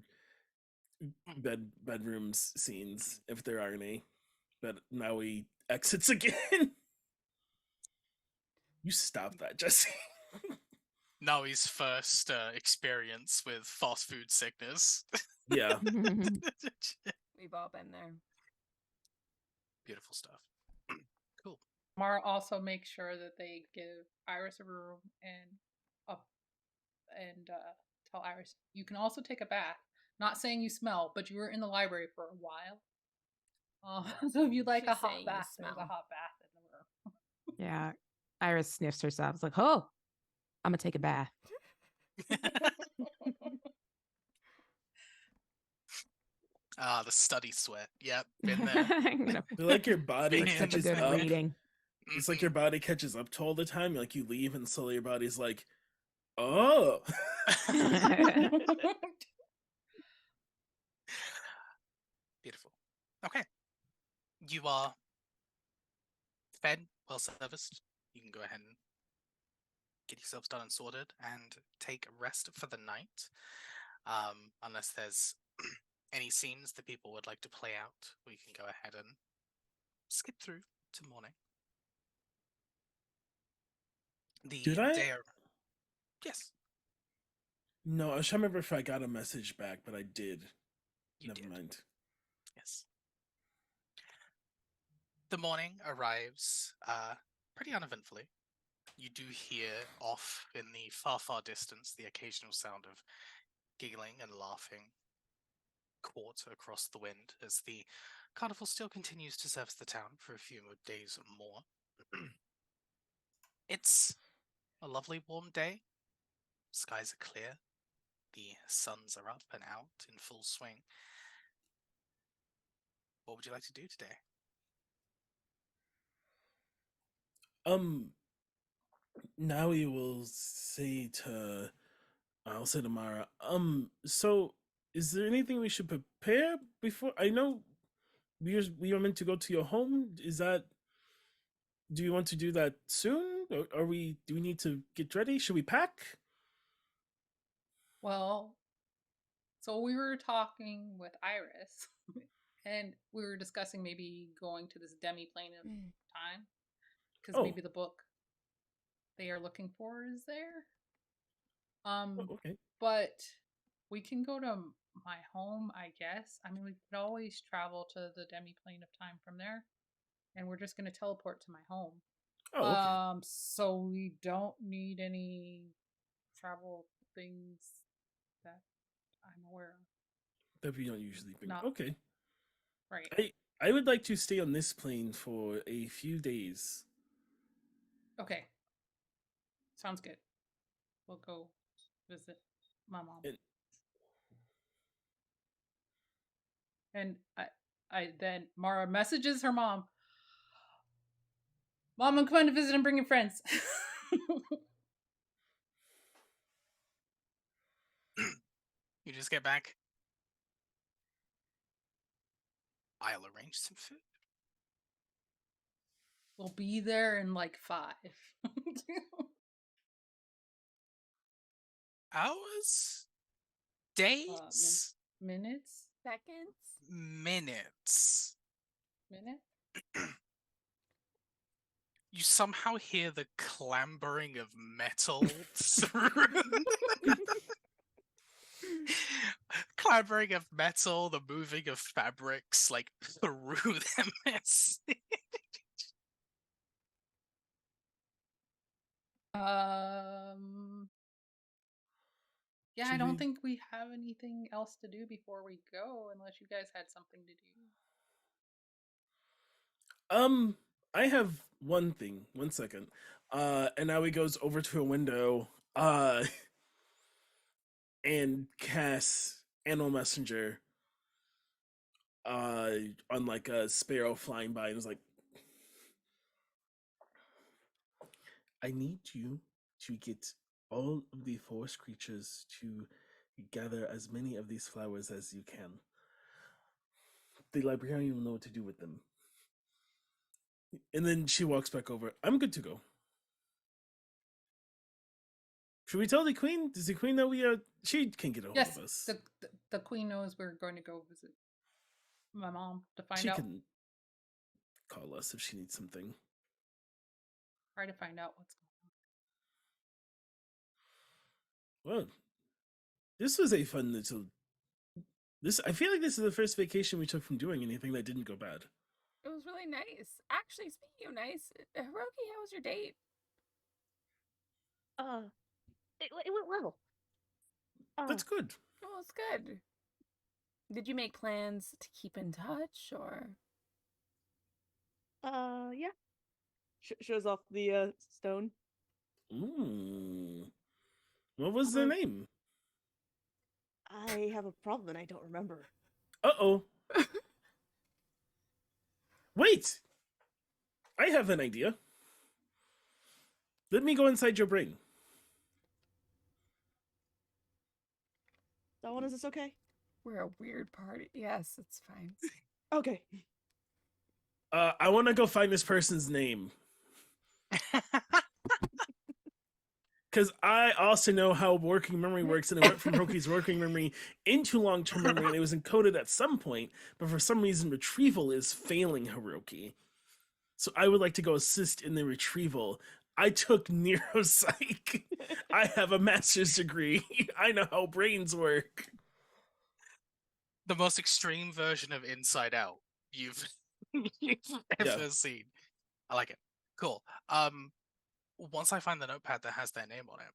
S4: bedrooms scenes if there are any. But now he exits again. You stop that, Jesse.
S1: Naui's first experience with fast food sickness.
S4: Yeah.
S3: We've all been there.
S1: Beautiful stuff. Cool.
S5: Mara also makes sure that they give Iris a room and tell Iris you can also take a bath. Not saying you smell, but you were in the library for a while. So if you'd like
S3: She's
S5: a hot
S3: saying you
S5: bath, there's a
S3: smell.
S5: hot bath in the room.
S2: Yeah. Iris sniffs herself. It's like, oh, I'm gonna take a bath.
S1: Ah, the study sweat. Yep, been there.
S2: I'm gonna
S4: I feel like your body
S1: Been here,
S2: sip a
S4: catches
S2: good
S4: up.
S2: reading.
S4: It's like your body catches up to all the time. Like you leave and slowly your body's like, oh.
S1: Beautiful. Okay. You are fed, well serviced. You can go ahead and get yourselves done and sorted and take a rest for the night. Unless there's any scenes that people would like to play out, we can go ahead and skip through to morning. The
S4: Did I?
S1: day. Yes,
S4: No, I was trying to remember if I got a message back, but I did.
S1: you
S4: Never
S1: did.
S4: mind.
S1: Yes. The morning arrives pretty uneventfully. You do hear off in the far, far distance the occasional sound of giggling and laughing caught across the wind as the carnival still continues to service the town for a few more days more. It's a lovely warm day. Skies are clear. The suns are up and out in full swing. What would you like to do today?
S4: Now we will say to I'll say to Mara, so is there anything we should prepare before? I know we are meant to go to your home. Is that do you want to do that soon? Or do we need to get ready? Should we pack?
S5: Well, so we were talking with Iris, and we were discussing maybe going to this demi-plane of time, because
S4: Oh.
S5: maybe the book they are looking for is there.
S4: Okay.
S5: But we can go to my home, I guess. I mean, we could always travel to the demi-plane of time from there, and we're just going to teleport to my home.
S4: Oh, okay.
S5: So we don't need any travel things that I'm aware of.
S4: That we don't usually bring.
S5: Not-
S4: Okay.
S5: Right.
S4: I would like to stay on this plane for a few days.
S5: Okay. Sounds good. We'll go visit my mom. And I then Mara messages her mom. Mom, I'm coming to visit and bring your friends.
S1: You just get back. I'll arrange some food.
S5: We'll be there in like 5.
S1: Hours? Days?
S5: Minutes?
S3: Seconds?
S1: Minutes.
S5: Minute?
S1: You somehow hear the clambering of metal through. Clambering of metal, the moving of fabrics, like through the mess.
S5: Yeah,
S4: Should
S5: I don't
S4: we-
S5: think we have anything else to do before we go, unless you guys had something to do.
S4: I have one thing. 1 second. And now he goes over to a window, and casts Animal Messenger, on like a sparrow flying by, and is like, I need you to get all of the forest creatures to gather as many of these flowers as you can. The librarian will know what to do with them. And then she walks back over. I'm good to go. Should we tell the queen? Does the queen know we are? She can get a hold
S5: Yes,
S4: of us.
S5: the queen knows we're going to go visit my mom to find
S4: She
S5: out.
S4: can call us if she needs something.
S5: Try to find out what's going
S4: Well, this was a fun little. I feel like this is the first vacation we took from doing anything that didn't go bad.
S3: It was really nice. Actually, speaking of nice, Hiroki, how was your date?
S6: It went well.
S4: That's good.
S3: Oh, it's good. Did you make plans to keep in touch, or?
S6: Yeah. Shows off the stone.
S4: Ooh. What was their name?
S6: I have a problem and I don't remember.
S4: Uh-oh. Wait! I have an idea. Let me go inside your brain.
S6: Dawn, is this okay?
S3: We're a weird party. Yes, it's fine.
S6: Okay.
S4: I want to go find this person's name. Because I also know how working memory works, and it went from Hiroki's working memory into long-term memory, and it was encoded at some point, but for some reason retrieval is failing Hiroki. So I would like to go assist in the retrieval. I took neuropsych. I have a master's degree. I know how brains work.
S1: The most extreme version of Inside Out you've ever seen. I like it. Cool. Once I find the notepad that has their name on it, I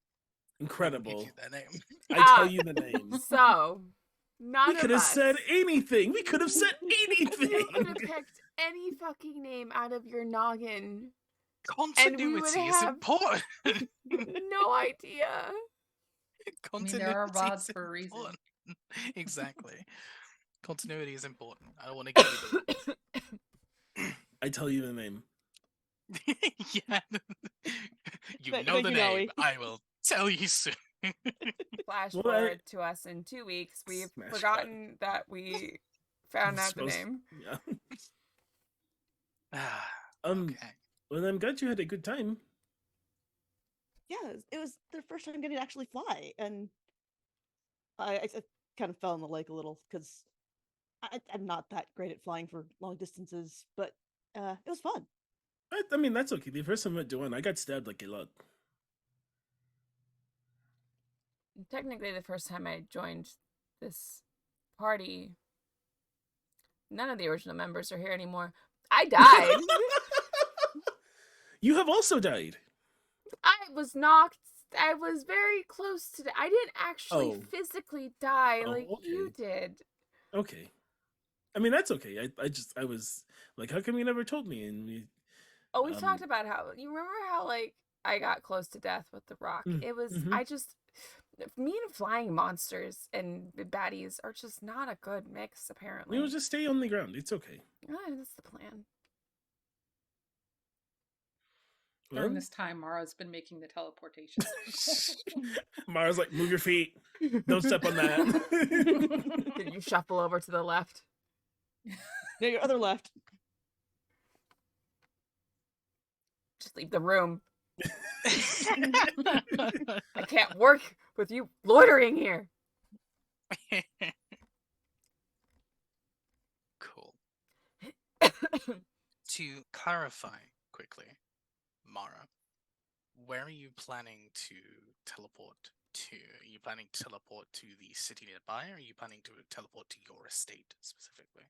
S1: will
S4: Incredible.
S1: give you their name.
S4: I tell you the name.
S3: So, none
S4: We
S3: of
S4: could have
S3: us.
S4: said anything. We could have said
S3: You could have
S4: anything.
S3: picked any fucking name out of your noggin.
S1: Continuity is
S3: have-
S1: important.
S3: No idea.
S5: I mean, there are
S1: Continuity
S5: VODs
S1: is
S5: for a reason.
S1: important. Exactly. Continuity is important. I don't want to give you the
S4: I tell you the name.
S1: yeah. You
S6: Thank
S1: know the
S6: you,
S1: name.
S6: Noe.
S1: I will tell you soon.
S3: Flash
S4: Well,
S3: forward to us in 2 weeks. We've
S4: Smash
S3: forgotten that we found out the
S4: Supposed-
S3: name.
S4: Yeah.
S1: Ah,
S4: Um,
S1: okay.
S4: Well, I'm glad you had a good time.
S6: Yeah, it was their first time getting to actually fly, and I kind of fell in the lake a little because I'm not that great at flying for long distances, but it was fun.
S4: I mean, that's okay. The first time I went to one, I got stabbed like a lot.
S3: Technically, the first time I joined this party, none of the original members are here anymore. I died.
S4: You have also died.
S3: I was knocked. I was very close to. I didn't actually
S4: Oh.
S3: physically die
S4: Oh,
S3: like you
S4: okay.
S3: did.
S4: Okay. I mean, that's okay. I was like, how come you never told me? And we,
S3: Oh, we talked about how you remember how like I got close to death with the rock. It was
S4: mm-hmm.
S3: I just me and flying monsters and baddies are just not a good mix. Apparently,
S4: We'll just stay on the ground. It's okay.
S3: That's the plan.
S5: During this time, Mara's been making the teleportation.
S4: Mara's like, move your feet. Don't step on that.
S3: Did you shuffle over to the left?
S6: No, your other left.
S3: Just leave the room. I can't work with you loitering here.
S1: Cool. To clarify quickly, Mara, where are you planning to teleport to? Are you planning to teleport to the city nearby, or are you planning to teleport to your estate specifically?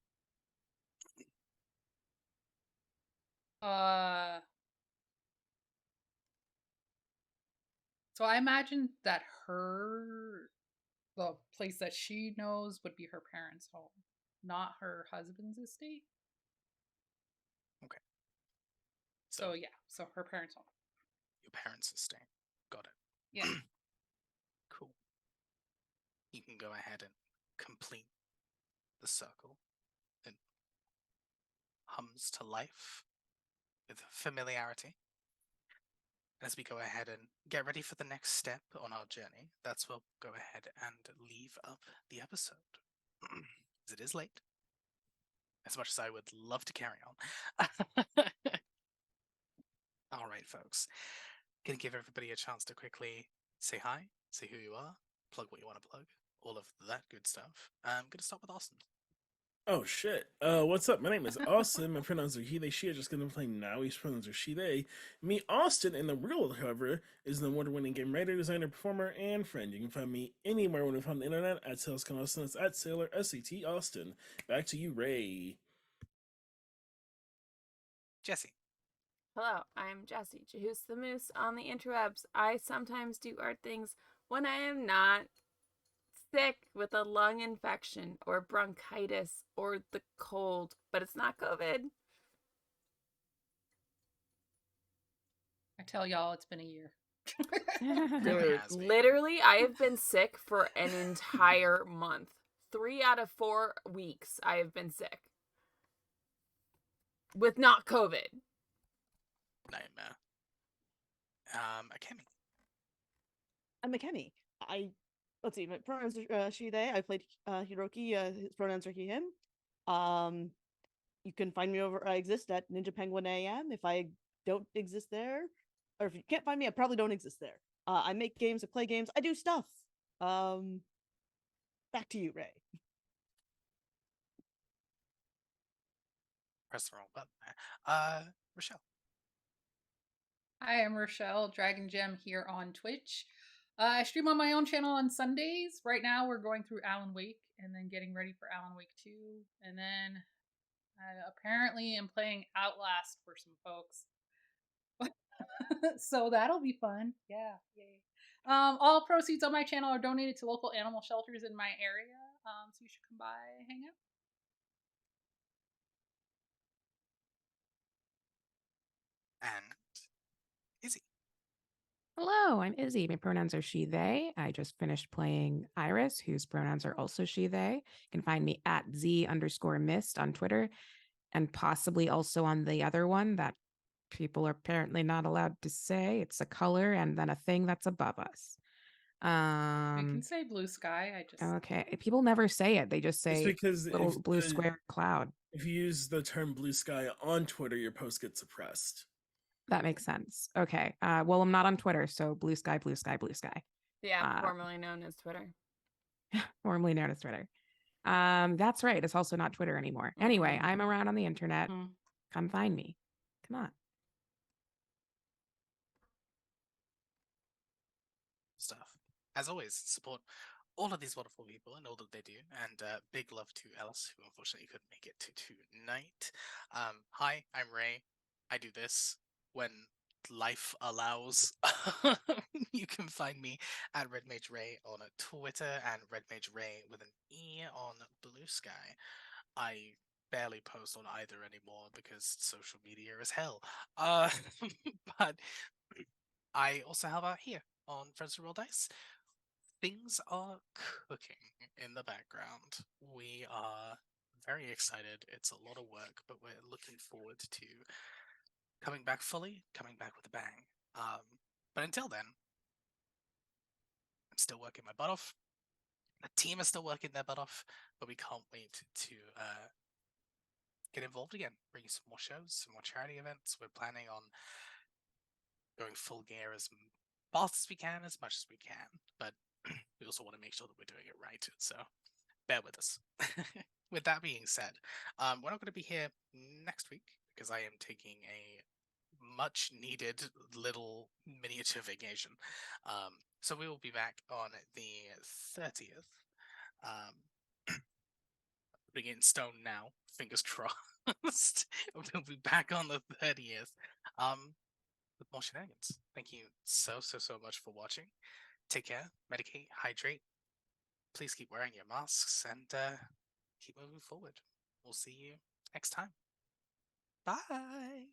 S5: So I imagine that the place that she knows would be her parents' home, not her husband's estate.
S1: Okay.
S5: So yeah, so her parents' home.
S1: Your parents' estate. Got it.
S5: Yeah.
S1: Cool. You can go ahead and complete the circle. It hums to life with familiarity. As we go ahead and get ready for the next step on our journey, that's where we'll go ahead and leave up the episode. As it is late. As much as I would love to carry on. All right, folks. Gonna give everybody a chance to quickly say hi, say who you are, plug what you want to plug, all of that good stuff. I'm gonna start with Austin.
S4: Oh shit. What's up? My name is Austin. My pronouns are he, they, she. I'm just gonna play now. His pronouns are she, they. Me, Austin, in the real world, however, is an award-winning game writer, designer, performer, and friend. You can find me anywhere when you find the internet at Salescon Austin. It's at Sailor SAT Austin. Back to you, Ray.
S1: Jesse.
S3: Hello, I'm Jessie, Jahoos the Moose on the interwebs. I sometimes do art things when I am not sick with a lung infection or bronchitis or the cold, but it's not COVID.
S5: I tell y'all, it's been a year.
S3: Dude, literally, I have been sick for an entire month. 3 out of 4 weeks, I have been sick. With not COVID.
S1: Nightmare. Akemi.
S6: I'm Akemi. Let's see, my pronouns are she, they. I played Hiroki, his pronouns are he, him. You can find me I exist at Ninja Penguin AM. If I don't exist there, or if you can't find me, I probably don't exist there. I make games, I play games, I do stuff. Back to you, Ray.
S1: Press the wrong button there. Rochelle.
S5: I am Rochelle, Dragon Gem here on Twitch. I stream on my own channel on Sundays. Right now, we're going through Alan Wake and then getting ready for Alan Wake 2. And then I apparently am playing Outlast for some folks. So that'll be fun. Yeah, yay. All proceeds on my channel are donated to local animal shelters in my area. So you should come by and hang out.
S1: And Izzy.
S2: Hello, I'm Izzy. My pronouns are she, they. I just finished playing Iris, whose pronouns are also she, they. You can find me at Z_mist on Twitter and possibly also on the other one that people are apparently not allowed to say. It's a color and then a thing that's above us.
S5: You can say blue sky. I just
S2: Okay. People never say it. They just
S4: It's
S2: say
S4: because
S2: little blue square cloud.
S4: If you use the term blue sky on Twitter, your post gets suppressed.
S2: That makes sense. Okay. Well, I'm not on Twitter, so blue sky, blue sky, blue sky.
S3: The app
S2: Uh,
S3: formerly known as Twitter.
S2: Formerly known as Twitter. That's right. It's also not Twitter anymore. Anyway,
S3: Mhm.
S2: I'm around on the internet.
S3: Mhm.
S2: Come find me. Come on.
S1: Stuff. As always, support all of these wonderful people and all that they do. And big love to Alice, who unfortunately couldn't make it to tonight. Hi, I'm Ray. I do this when life allows. You can find me at Red Mage Ray on Twitter and Red Mage Ray with an E on Blue Sky. I barely post on either anymore because social media is hell. But I also help out here on Friends Who Roll Dice. Things are cooking in the background. We are very excited. It's a lot of work, but we're looking forward to coming back fully, coming back with a bang. But until then, I'm still working my butt off. The team is still working their butt off, but we can't wait to get involved again, bring you some more shows, some more charity events. We're planning on going full gear as fast as we can, as much as we can, but we also want to make sure that we're doing it right. So bear with us. With that being said, we're not going to be here next week because I am taking a much needed little miniature vacation. So we will be back on the 30th. Putting it in stone now, fingers crossed. We'll be back on the 30th with more shenanigans. Thank you so much for watching. Take care, medicate, hydrate. Please keep wearing your masks and keep moving forward. We'll see you next time. Bye.